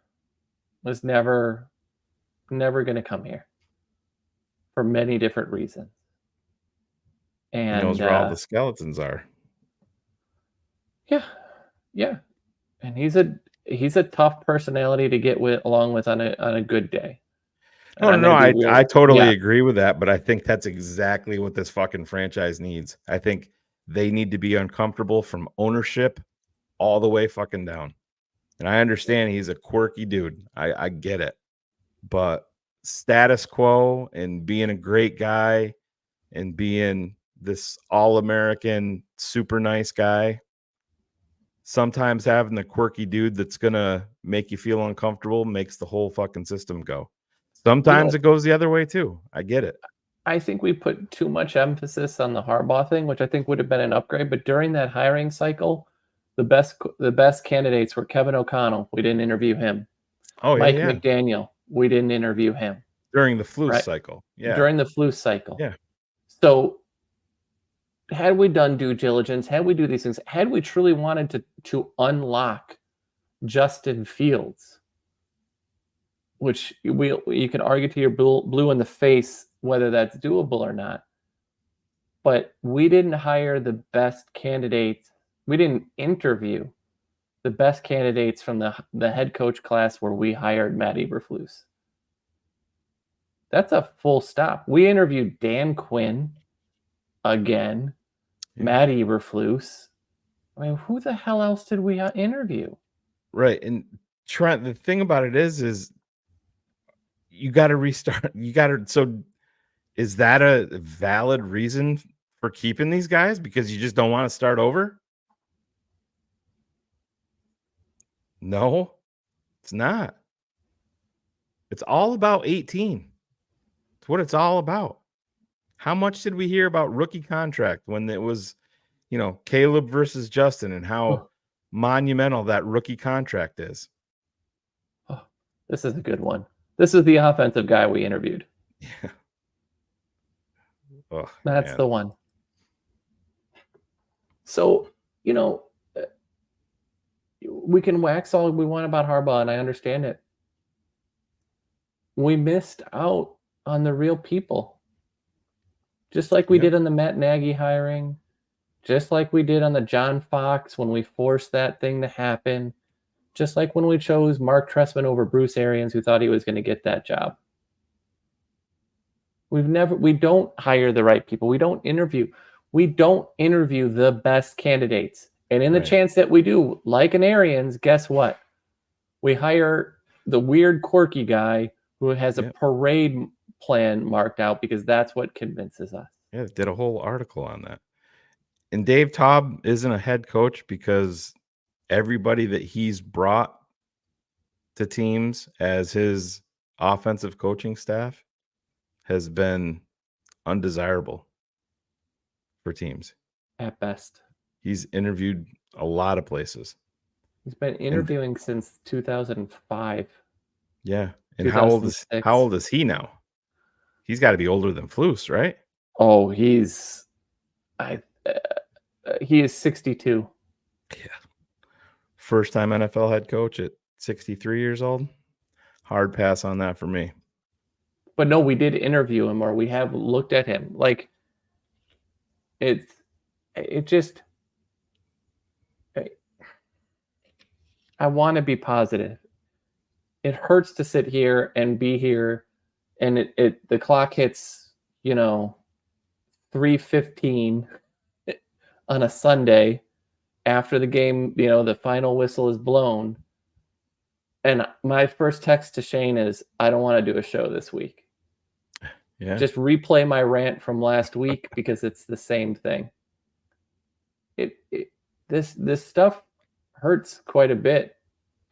Was never going to come here for many different reasons. He knows And where all the skeletons are. yeah, and he's a tough personality to get along with on a good day. No, And no, I'm no. gonna be I totally yeah, agree with that, but I think that's exactly what this fucking franchise needs. I think they need to be uncomfortable from ownership all the way fucking down. And I understand he's a quirky dude. I get it. But status quo and being a great guy and being this all-American super nice guy, sometimes having the quirky dude that's gonna make you feel uncomfortable makes the whole fucking system go. Sometimes it goes the other way too. I get it. I think we put too much emphasis on the Harbaugh thing, which I think would have been an upgrade. But during that hiring cycle, the best candidates were Kevin O'Connell. We didn't interview him. Oh Mike yeah. McDaniel. We didn't interview him During the flu Right. cycle. Yeah. during the flu cycle. Yeah. So had we done due diligence, had we do these things, had we truly wanted to unlock Justin Fields, which you can argue to your blue in the face whether that's doable or not. But we didn't hire the best candidates. We didn't interview the best candidates from the head coach class where we hired Matt Eberflus. That's a full stop. We interviewed Dan Quinn again, Matt Eberflus. I mean, who the hell else did we interview? Right. And Trent, the thing about it is you got to restart. So is that a valid reason for keeping these guys? Because you just don't want to start over? No, it's not. It's all about 18. It's what it's all about. How much did we hear about rookie contract when it was, Caleb versus Justin and how monumental that rookie contract is? Oh, this is a good one. This is the offensive guy we interviewed. Yeah. Oh, That's the one. So, we can wax all we want about Harbaugh, and I understand it. We missed out on the real people. Just like we did on the Matt Nagy hiring, just like we did on the John Fox when we forced that thing to happen, just like when we chose Mark Trestman over Bruce Arians, who thought he was going to get that job. We don't hire the right people. We don't interview the best candidates. And in the chance that we do, like an Arians, guess what? We hire the weird, quirky guy who has a parade plan marked out because that's what convinces us. Yeah, did a whole article on that. And Dave Taub isn't a head coach because everybody that he's brought to teams as his offensive coaching staff has been undesirable for teams. At best. He's interviewed a lot of places. He's been interviewing since 2005. Yeah. And how old is he now? He's got to be older than Flus, right? Oh, he is 62. Yeah. First time NFL head coach at 63 years old. Hard pass on that for me. But no, we did interview him, or we have looked at him. Like, it just, I want to be positive. It hurts to sit here and be here, and the clock hits, 3:15 on a Sunday after the game, the final whistle is blown. And my first text to Shane is, I don't want to do a show this week. Yeah. Just replay my rant from last week because it's the same thing. This stuff hurts quite a bit.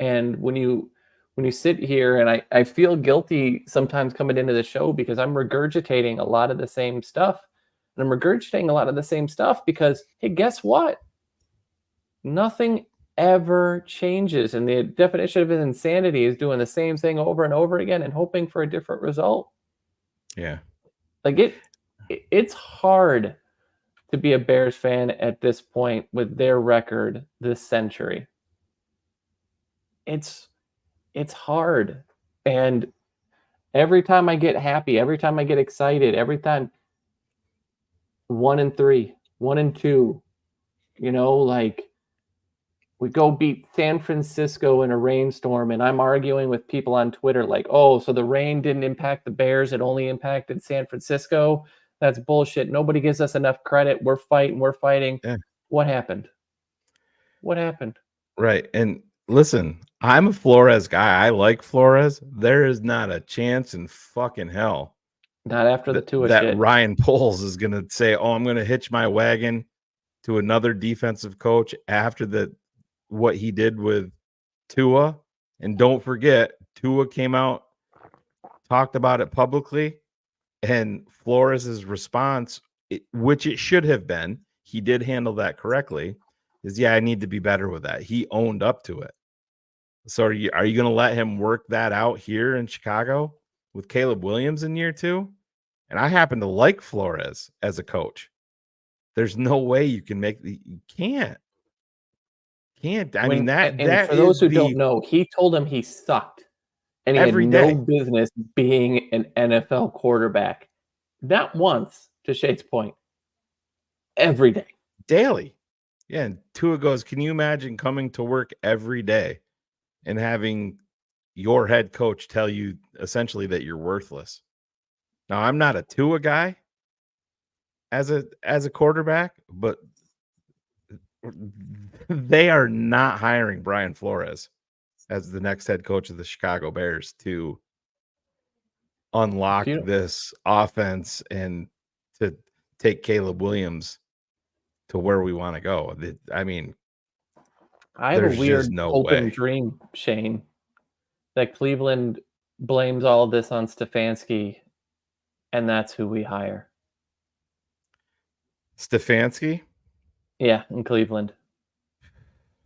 And when you when you sit here, and I feel guilty sometimes coming into the show because I'm regurgitating a lot of the same stuff. And I'm regurgitating a lot of the same stuff because, hey, guess what? Nothing ever changes. And the definition of insanity is doing the same thing over and over again and hoping for a different result. Yeah. Like it's hard to be a Bears fan at this point with their record this century. It's hard. And every time I get happy, every time I get excited, every time 1-3, 1-2, like we go beat San Francisco in a rainstorm, and I'm arguing with people on Twitter like, oh, so the rain didn't impact the Bears, it only impacted San Francisco. That's bullshit. Nobody gives us enough credit. We're fighting. Yeah. What happened? Right. And listen, I'm a Flores guy. I like Flores. There is not a chance in fucking hell Not after the Tua that shit. Ryan Poles is going to say, oh, I'm going to hitch my wagon to another defensive coach after what he did with Tua. And don't forget, Tua came out, talked about it publicly, and Flores' response, which it should have been, he did handle that correctly, is, yeah, I need to be better with that. He owned up to it. So are you going to let him work that out here in Chicago with Caleb Williams in year 2? And I happen to like Flores as a coach. There's no way you can you can't. I mean, that for those who don't know, he told him he sucked and he had no business being an NFL quarterback. Not once, to Shade's point. Every day. Daily. Yeah. And Tua goes, can you imagine coming to work every day and having your head coach tell you essentially that you're worthless? Now, I'm not a Tua guy as a quarterback, but they are not hiring Brian Flores as the next head coach of the Chicago Bears to unlock this offense and to take Caleb Williams to where we want to go. I mean, I have a weird hope and dream, Shane, that Cleveland blames all of this on Stefanski, and that's who we hire. Stefanski? Yeah, in Cleveland.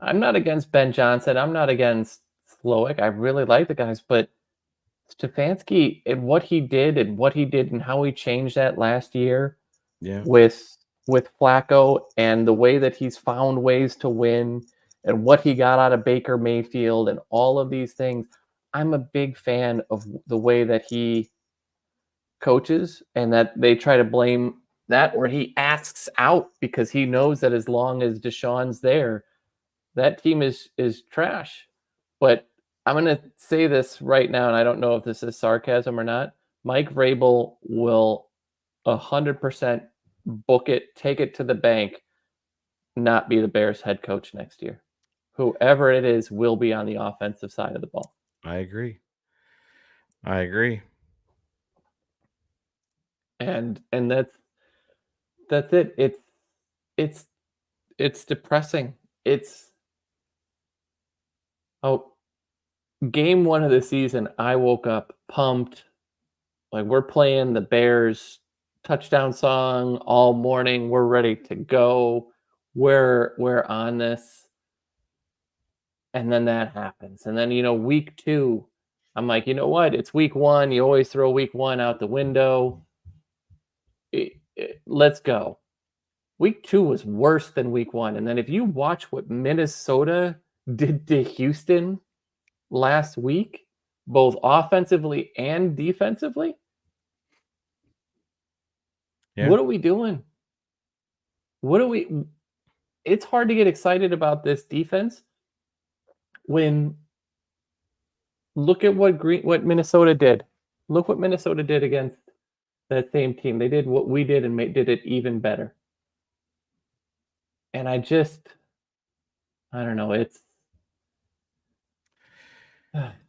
I'm not against Ben Johnson. I'm not against Slowick. I really like the guys, but Stefanski and what he did and how he changed that last year with Flacco and the way that he's found ways to win and what he got out of Baker Mayfield and all of these things. I'm a big fan of the way that he coaches and that they try to blame that where he asks out because he knows that as long as Deshaun's there, that team is trash. But I'm going to say this right now, and I don't know if this is sarcasm or not. Mike Vrabel will 100% book it, take it to the bank, not be the Bears head coach next year. Whoever it is will be on the offensive side of the ball. I agree. And that's it. It's depressing. Game 1 of the season, I woke up pumped. Like, we're playing the Bears touchdown song all morning. We're ready to go. We're on this. And then that happens. And then, week 2, I'm like, you know what? It's week 1. You always throw week 1 out the window. Let's go. Week 2 was worse than week 1. And then if you watch what Minnesota did to Houston last week, both offensively and defensively, what are we doing? It's hard to get excited about this defense when look at what Minnesota did. Look what Minnesota did against that same team. They did what we did and did it even better. And I don't know. It's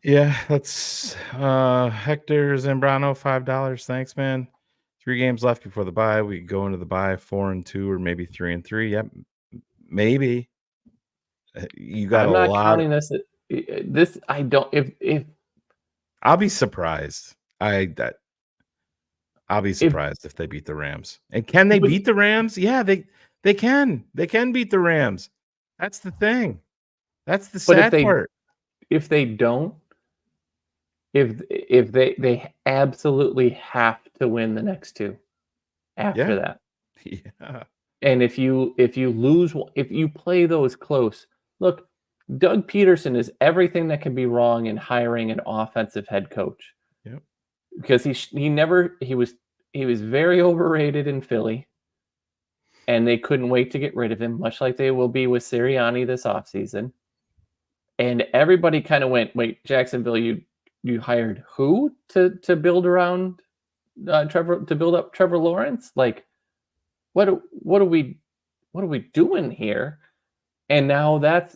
yeah. That's Hector Zambrano, $5. Thanks, man. 3 games left before the bye. We go into the bye 4-2 or maybe 3-3. Yep, maybe. You got I'm not counting this. this I don't if I'll be surprised. I'll be surprised if they beat the Rams. And can they beat the Rams? Yeah, they can. They can beat the Rams. That's the thing. That's the but sad part. if they don't, if they absolutely have to win the next two after Yeah. that. Yeah. And if you lose, if you play those close, look, Doug Peterson is everything that can be wrong in hiring an offensive head coach. Yep. Because he was very overrated in Philly, and they couldn't wait to get rid of him, much like they will be with Sirianni this offseason. And everybody kind of went, wait, Jacksonville, you hired who to build around Trevor, to build up Trevor Lawrence? Like, what are we doing here? And now that's,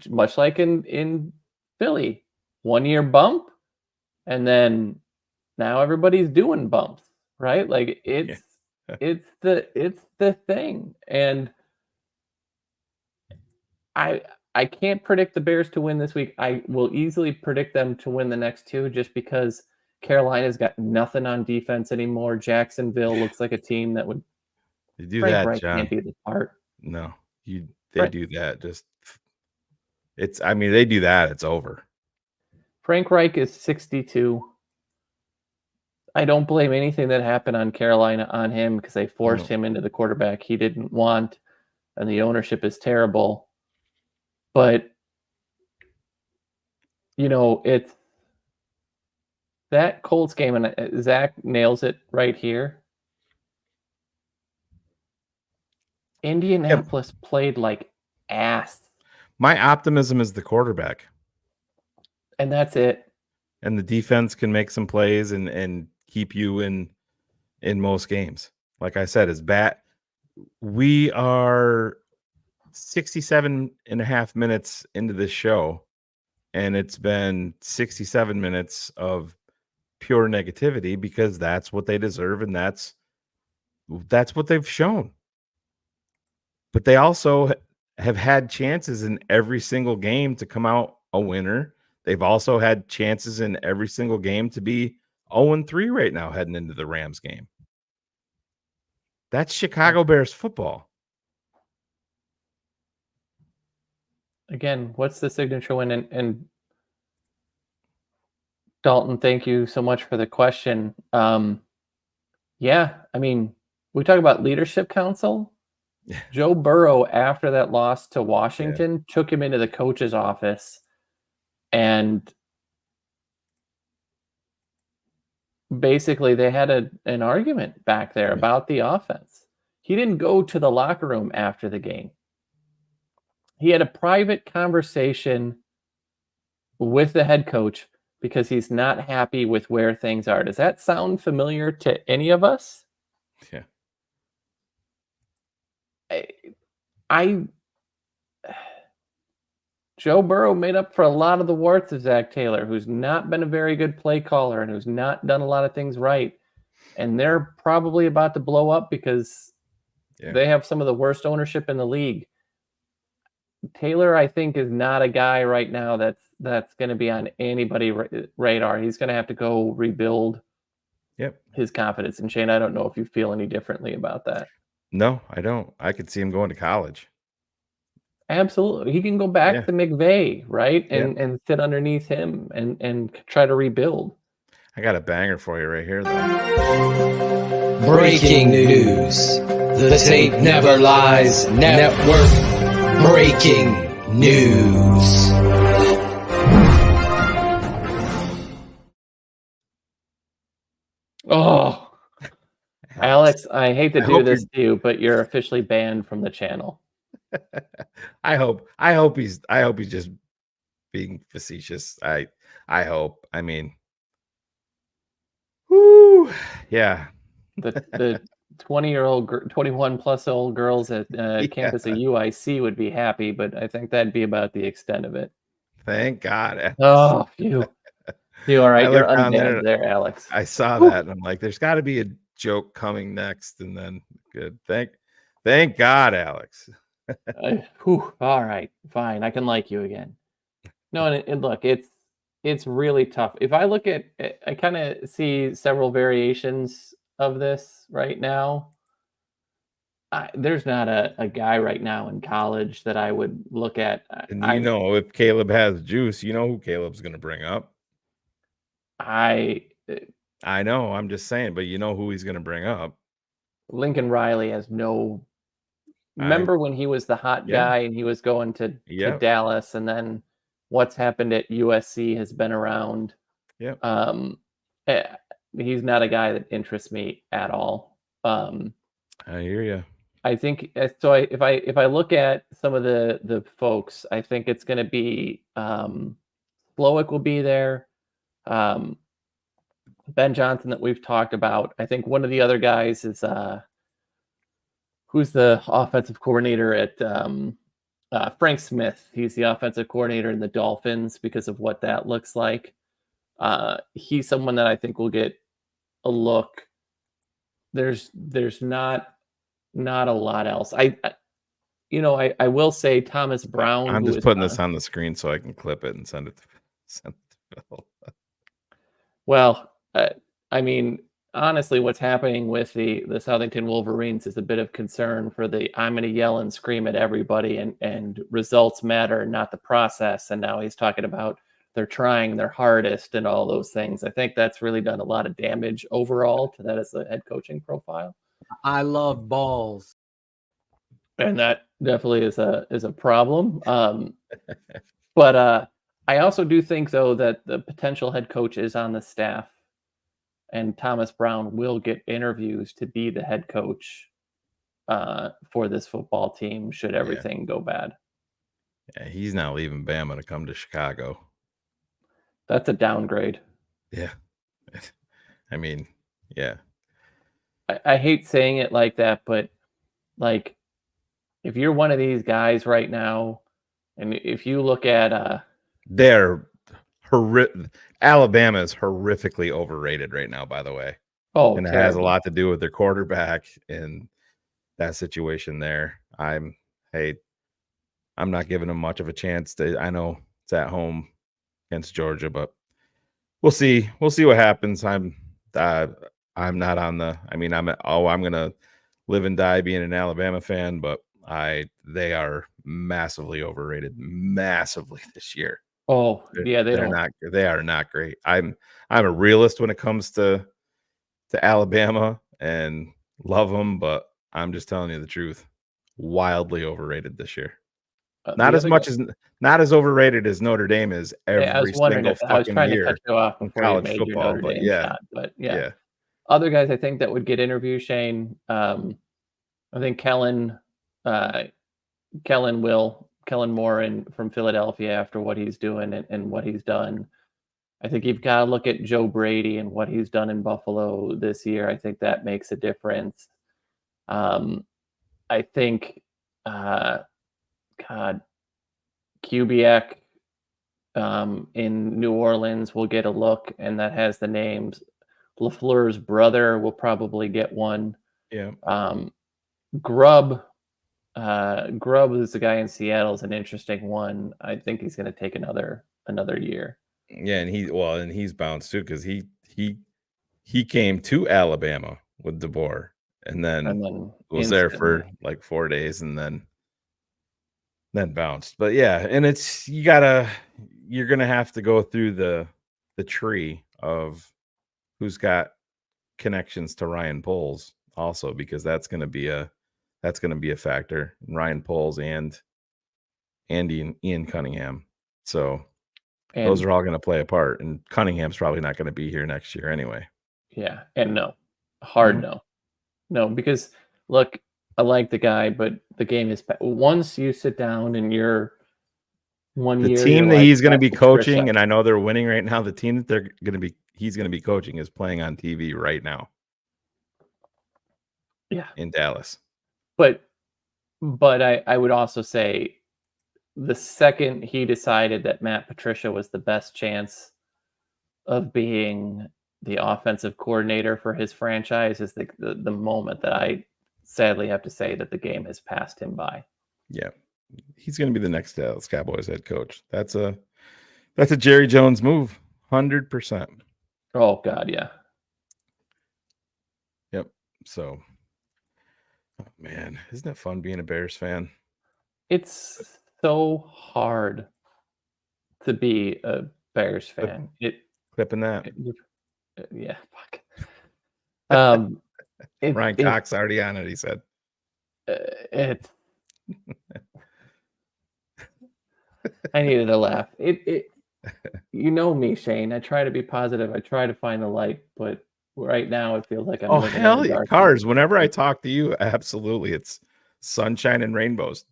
much like in Philly, 1 year bump, and then now everybody's doing bumps, right? Like it's the thing. And I can't predict the Bears to win this week. I will easily predict them to win the next two just because Carolina's got nothing on defense anymore. Jacksonville looks like a team that would They do Frank that, Reich John. can't be the part. No, they Right. do that. They do that. It's over. Frank Reich is 62. I don't blame anything that happened on Carolina on him because they forced him into the quarterback he didn't want, and the ownership is terrible. But, it's that Colts game, and Zach nails it right here. Indianapolis played like ass. My optimism is the quarterback. And that's it. And the defense can make some plays and keep you in most games. Like I said, is bat. We are 67 and a half minutes into this show, and it's been 67 minutes of pure negativity because that's what they deserve, and that's what they've shown. But they also have had chances in every single game to come out a winner. They've also had chances in every single game to be 0-3 right now heading into the Rams game. That's Chicago Bears football. Again, what's the signature win? And Dalton, thank you so much for the question. Yeah, I mean, we talk about leadership council. Joe Burrow, after that loss to Washington, took him into the coach's office, and basically they had an argument back there about the offense. He didn't go to the locker room after the game. He had a private conversation with the head coach because he's not happy with where things are. Does that sound familiar to any of us? Yeah. Joe Burrow made up for a lot of the warts of Zach Taylor, who's not been a very good play caller and who's not done a lot of things right. And they're probably about to blow up because they have some of the worst ownership in the league. Taylor, I think, is not a guy right now that's going to be on anybody's radar. He's going to have to go rebuild his confidence. And Shane, I don't know if you feel any differently about that. No, I don't. I could see him going to college. Absolutely. He can go back to McVay, right? And sit underneath him and try to rebuild. I got a banger for you right here, though. Breaking news. The tape never lies. Network breaking news. Oh, Alex, I hate to do this to you, but you're officially banned from the channel. I hope he's just being facetious. I hope. I mean, whoo, yeah. The 20-year-old, 21 plus old girls at campus at UIC would be happy, but I think that'd be about the extent of it. Thank God. Oh, you all right? You're unbanned there, Alex. I saw that, and I'm like, there's got to be a joke coming next, and then good. Thank God, Alex. All right, fine. I can like you again. No, and look, it's really tough. If I look at, I kind of see several variations of this right now. There's not a guy right now in college that I would look at. And if Caleb has juice, you know who Caleb's going to bring up. I I know, I'm just saying, but you know who he's going to bring up. Lincoln Riley has no. Remember when he was the hot guy and he was going to Dallas, and then what's happened at USC has been around. Yeah. He's not a guy that interests me at all. I hear you. I think so. If I look at some of the folks, I think it's going to be Slowick will be there. Ben Johnson that we've talked about. I think one of the other guys is who's the offensive coordinator at Frank Smith. He's the offensive coordinator in the Dolphins because of what that looks like. He's someone that I think will get a look. There's not a lot else. I will say Thomas Brown. I'm just putting this on the screen so I can clip it and send it to Phil. Well, I mean, honestly, what's happening with the Southington Wolverines is a bit of concern for I'm going to yell and scream at everybody and results matter, not the process. And now he's talking about they're trying their hardest and all those things. I think that's really done a lot of damage overall to that as a head coaching profile. I love balls. And that definitely is a problem. But I also do think, though, that the potential head coach is on the staff, and Thomas Brown will get interviews to be the head coach for this football team should everything go bad. Yeah, he's not leaving Bama to come to Chicago. That's a downgrade. Yeah. I mean, yeah. I hate saying it like that, but like if you're one of these guys right now, and if you look at Alabama is horrifically overrated right now, by the way. Oh, and it terrible. has a lot to do with their quarterback and that situation there. I'm not giving them much of a chance. I know it's at home against Georgia, but we'll see. We'll see what happens. I'm not on the. I mean, I'm gonna live and die being an Alabama fan, but they are massively overrated, massively this year. Oh yeah, they are not great. I'm a realist when it comes to Alabama and love them, but I'm just telling you the truth. Wildly overrated this year. Not as overrated as Notre Dame is every single fucking year. To cut you off in college football, but yeah. Other guys I think that would get interviewed, Shane. I think Kellen Moore from Philadelphia after what he's doing and what he's done. I think you've got to look at Joe Brady and what he's done in Buffalo this year. I think that makes a difference. I think, Kubiak in New Orleans will get a look, and that has the names. LaFleur's brother will probably get one. Yeah. Grubb is the guy in Seattle, is an interesting one. I think he's going to take another year. Yeah, and he's bounced too because he came to Alabama with DeBoer and then was there for like 4 days and then bounced. But yeah, and you're gonna have to go through the tree of who's got connections to Ryan Poles also, because that's gonna be a factor. Ryan Poles and Ian Cunningham. So those are all going to play a part, and Cunningham's probably not going to be here next year anyway. Yeah, and no, because look, I like the guy, but the game is once you sit down and you're the team that he's going to be coaching, and I know they're winning right now. The team that he's going to be coaching is playing on TV right now. Yeah, in Dallas. But I would also say, the second he decided that Matt Patricia was the best chance of being the offensive coordinator for his franchise is the moment that I sadly have to say that the game has passed him by. Yeah. He's going to be the next Dallas Cowboys head coach. That's That's a Jerry Jones move. 100%. Oh God, yeah. Yep. So, oh, man, isn't it fun being a Bears fan? It's so hard to be a Bears fan. Clipping that. Yeah, fuck. Um, Ryan it Cox already on it, he said. it. I needed a laugh. You know me, Shane. I try to be positive. I try to find the light, but right now it feels like I'm Oh, living in hell the yeah. dark. Cars. Whenever I talk to you, absolutely. It's sunshine and rainbows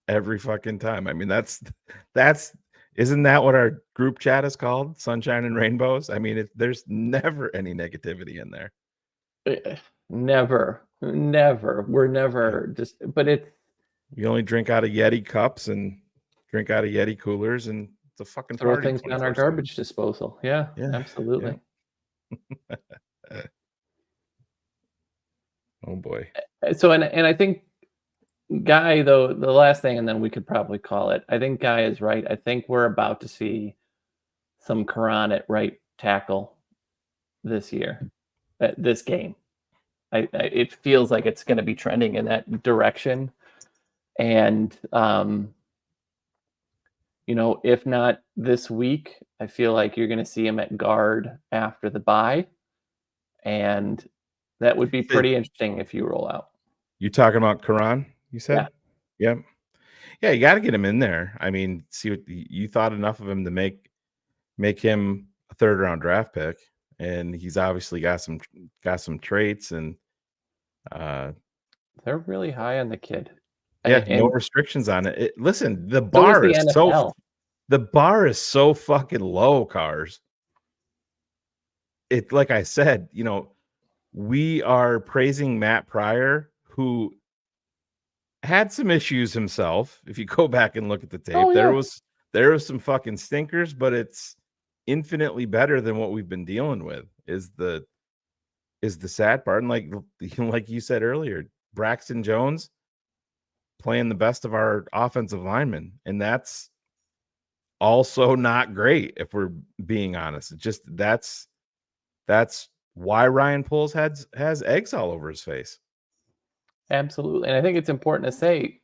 every fucking time. I mean, isn't that what our group chat is called? Sunshine and rainbows. I mean, there's never any negativity in there. Never. We're never just. But it's You only drink out of Yeti cups and drink out of Yeti coolers, and it's a fucking throw party. things down our 24/7. garbage disposal. Yeah, Yeah, absolutely. Oh boy. So and I think Guy, though, the last thing, and then we could probably call it. I think Guy is right. I think we're about to see some Quran at right tackle this year, at this game. It feels like it's going to be trending in that direction, and if not this week, I feel like you're going to see him at guard after the bye, and that would be pretty interesting if you roll out. You talking about Quran? You said, Yeah. Yep. Yeah, you got to get him in there. I mean, see what you thought enough of him to make him a third round draft pick, and he's obviously got some traits, and they're really high on the kid. Yeah, no And restrictions on it. Listen, the so is bar the is so fucking low, Cars. It like I said, we are praising Matt Pryor, who had some issues himself. If you go back and look at the tape, Oh, yeah. there was some fucking stinkers, but it's infinitely better than what we've been dealing with. Is the sad part, and like you said earlier, Braxton Jones playing the best of our offensive linemen, and that's also not great if we're being honest. It just that's why Ryan Poles has eggs all over his face. Absolutely. And I think it's important to say,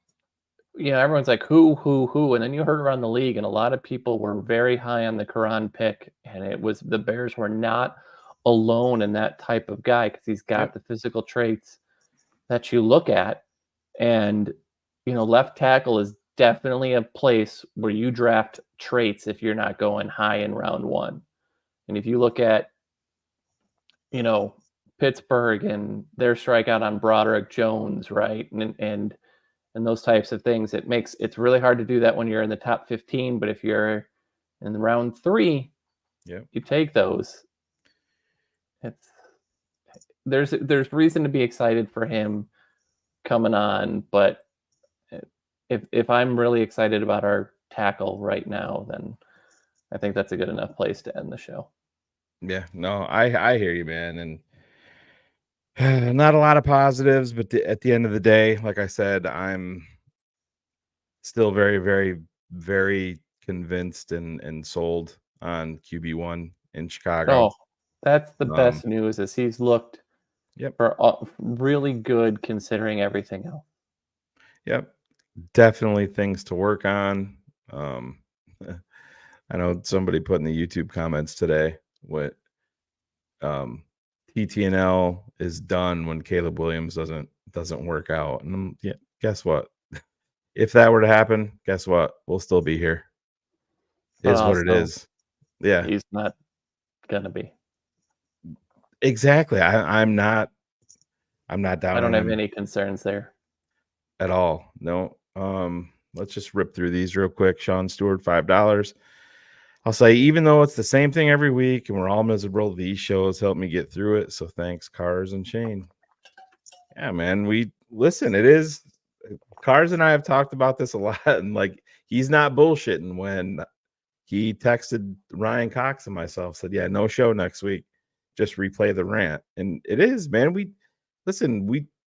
everyone's like, who? And then you heard around the league, and a lot of people were very high on the Quran pick, and it was the Bears were not alone in that type of guy because he's got the physical traits that you look at. And, left tackle is definitely a place where you draft traits if you're not going high in round one. And if you look at, Pittsburgh and their strikeout on Broderick Jones, right? And those types of things, it's really hard to do that when you're in the top 15. But if you're in the round 3, you take those. There's reason to be excited for him coming on, but if I'm really excited about our tackle right now, then I think that's a good enough place to end the show. Yeah, no, I hear you, man, and not a lot of positives, but at the end of the day, like I said, I'm still very, very, very convinced and sold on QB1 in Chicago. Oh, that's the best news is he's looked for really good considering everything else. Yep. Definitely things to work on. I know somebody put in the YouTube comments today what TTNL is done when Caleb Williams doesn't work out. And guess what? If that were to happen, guess what? We'll still be here. Is what it is. Yeah. He's not gonna be. Exactly. I'm not down. I don't have any concerns there at all. No. Let's just rip through these real quick. Sean Stewart, $5. I'll say, even though it's the same thing every week and we're all miserable, these shows help me get through it. So thanks, Cars and Shane. Yeah, man. It is. Cars and I have talked about this a lot, and he's not bullshitting when he texted Ryan Cox and myself, said, yeah, no show next week. Just replay the rant. And it is, man. We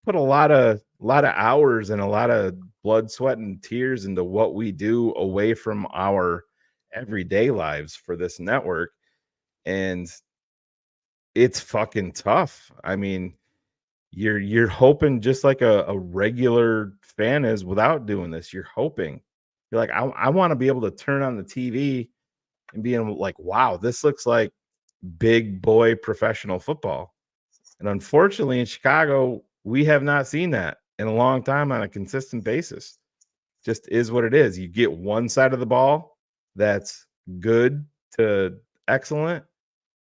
put a lot of hours and a lot of blood, sweat, and tears into what we do away from our everyday lives for this network, and it's fucking tough. I mean, you're hoping just like a regular fan is without doing this. You're hoping. You're like, I want to be able to turn on the TV and being like, wow, this looks like big boy professional football. And unfortunately, in Chicago, we have not seen that in a long time on a consistent basis. Just is what it is. You get one side of the ball that's good to excellent,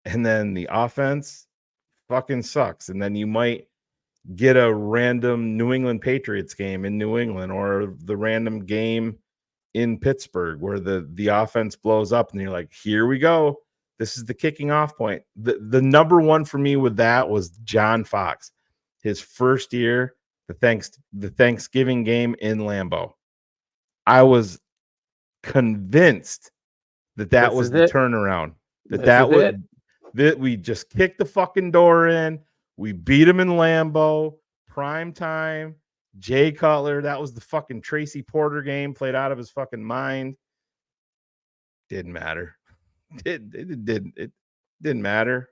and then the offense fucking sucks. And then you might get a random New England Patriots game in New England, or the random game in Pittsburgh where the offense blows up and you're like, here we go. This is the kicking off point. The number one for me with that was John Fox, his first year, the Thanksgiving game in Lambeau. I was convinced that was the turnaround. That we just kicked the fucking door in. We beat him in Lambeau, prime time. Jay Cutler, that was the fucking Tracy Porter game, played out of his fucking mind. Didn't matter. It didn't matter.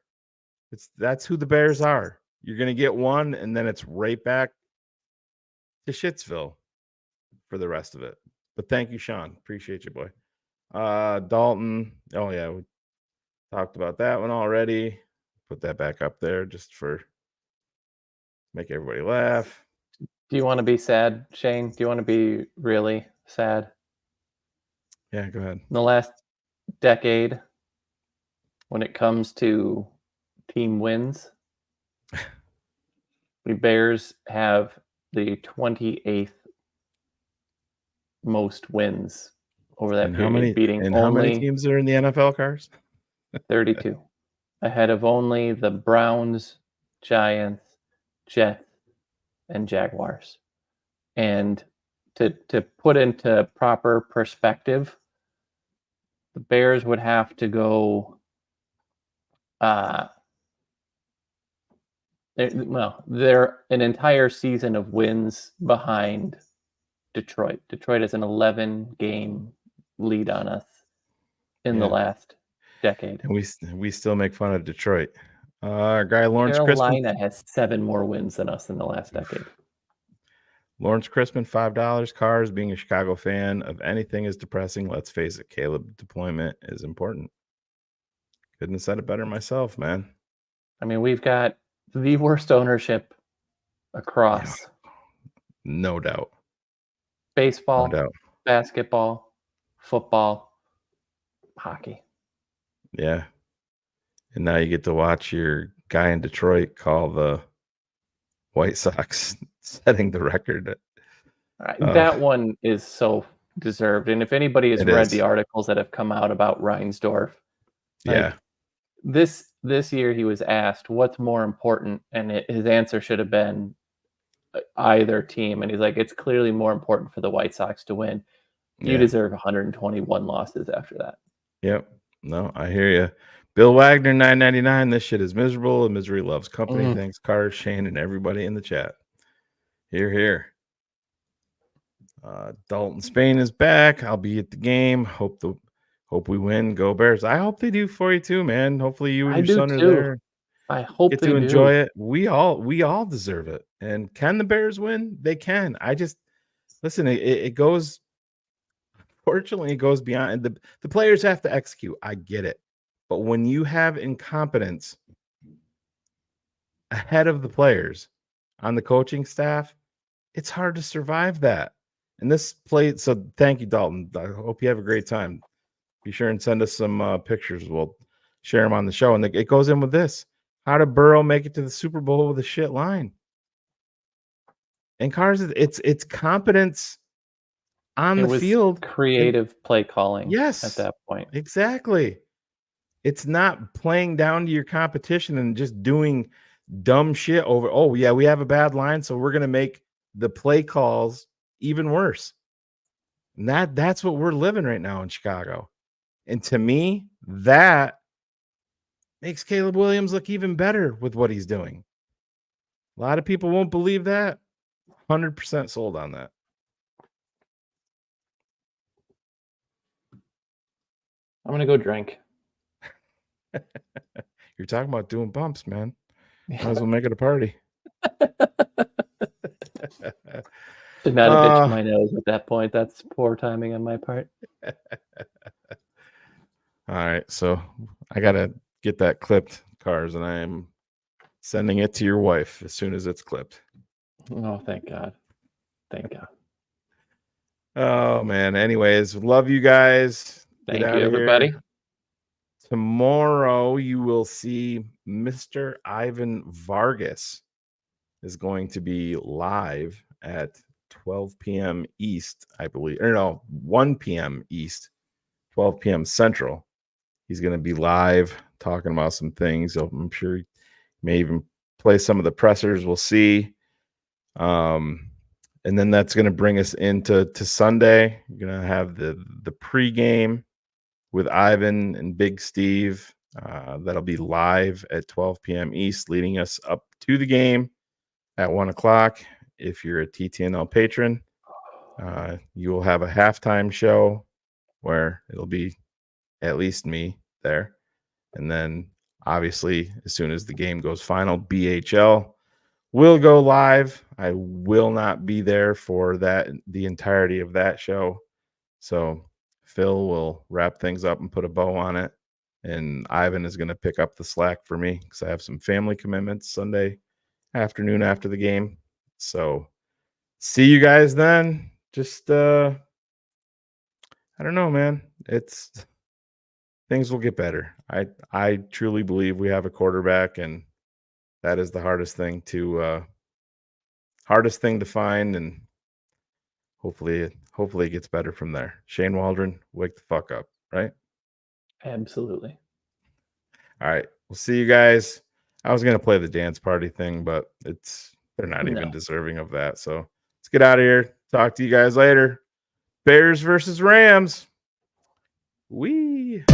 That's who the Bears are. You're gonna get one, and then it's right back to Shitsville for the rest of it. But thank you, Sean. Appreciate you, boy. Dalton. Oh yeah, we talked about that one already. Put that back up there just for make everybody laugh. Do you want to be sad, Shane? Do you want to be really sad? Yeah, go ahead. In the last decade, when it comes to team wins, the Bears have the 28th most wins over that period, beating how many teams are in the NFL, Cars? 32, ahead of only the Browns, Giants, Jets, and Jaguars. And to put into proper perspective, the Bears would have to go they're an entire season of wins behind Detroit. Detroit has an 11-game lead on us in the last decade. And we still make fun of Detroit. Our guy Lawrence Carolina has 7 more wins than us in the last decade. Lawrence Crispin, $5. Cars, being a Chicago fan of anything is depressing. Let's face it, Caleb, deployment is important. Couldn't have said it better myself, man. I mean, we've got the worst ownership across. Yeah. No doubt. Baseball, no doubt. Basketball, football, hockey. Yeah. And now you get to watch your guy in Detroit call the White Sox setting the record. That one is so deserved. And if anybody has read the articles that have come out about Reinsdorf, this year he was asked what's more important, and his answer should have been either team. And he's like, it's clearly more important for the White Sox to win. You deserve 121 losses after that. Yep. No, I hear you. Bill Wagner, $9.99. This shit is miserable, and misery loves company. Thanks, Cars, Shane, and everybody in the chat. Here. Dalton Spain is back. I'll be at the game. Hope we win. Go Bears. I hope they do for you too, man. Hopefully you and your son are there. I hope get they to enjoy it. We all deserve it. And can the Bears win? They can. I just listen. It goes. Fortunately, it goes beyond the players have to execute. I get it. But when you have incompetence ahead of the players on the coaching staff, it's hard to survive that. And this play, so thank you, Dalton. I hope you have a great time. Be sure and send us some pictures. We'll share them on the show. And it goes in with this. How did Burrow make it to the Super Bowl with a shit line? And Cars, it's competence on the field. Creative play calling. Yes. At that point. Exactly. It's not playing down to your competition and just doing dumb shit over. Oh, yeah, we have a bad line, so we're going to make the play calls even worse. And that's what we're living right now in Chicago. And to me, that makes Caleb Williams look even better with what he's doing. A lot of people won't believe that. 100% sold on that. I'm gonna go drink. You're talking about doing bumps, man. Might as well make it a party. Should not have itched my nose at that point. That's poor timing on my part. All right, so I gotta get that clipped, Cars, and I am sending it to your wife as soon as it's clipped. Oh, thank God. Thank God. Oh man. Anyways, love you guys. Thank Get you, out of everybody. here. Tomorrow you will see Mr. Ivan Vargas is going to be live at 12 p.m. East, I believe. Or no, 1 p.m. East, 12 p.m. Central. He's going to be live talking about some things. I'm sure he may even play some of the pressers. We'll see. And then that's going to bring us into Sunday. You're going to have the pregame with Ivan and Big Steve. That'll be live at 12 p.m. East, leading us up to the game at 1 o'clock. If you're a TTNL patron, you will have a halftime show where it'll be at least me there. And then obviously, as soon as the game goes final, BHL will go live. I will not be there for the entirety of that show. So Phil will wrap things up and put a bow on it. And Ivan is going to pick up the slack for me because I have some family commitments Sunday afternoon after the game. So see you guys then. Just I don't know, man. Things will get better. I truly believe we have a quarterback, and that is the hardest thing to find, and hopefully it gets better from there. Shane Waldron, wake the fuck up, right? Absolutely. All right. We'll see you guys. I was gonna play the dance party thing, but they're not even deserving of that. So let's get out of here. Talk to you guys later. Bears versus Rams. Wee.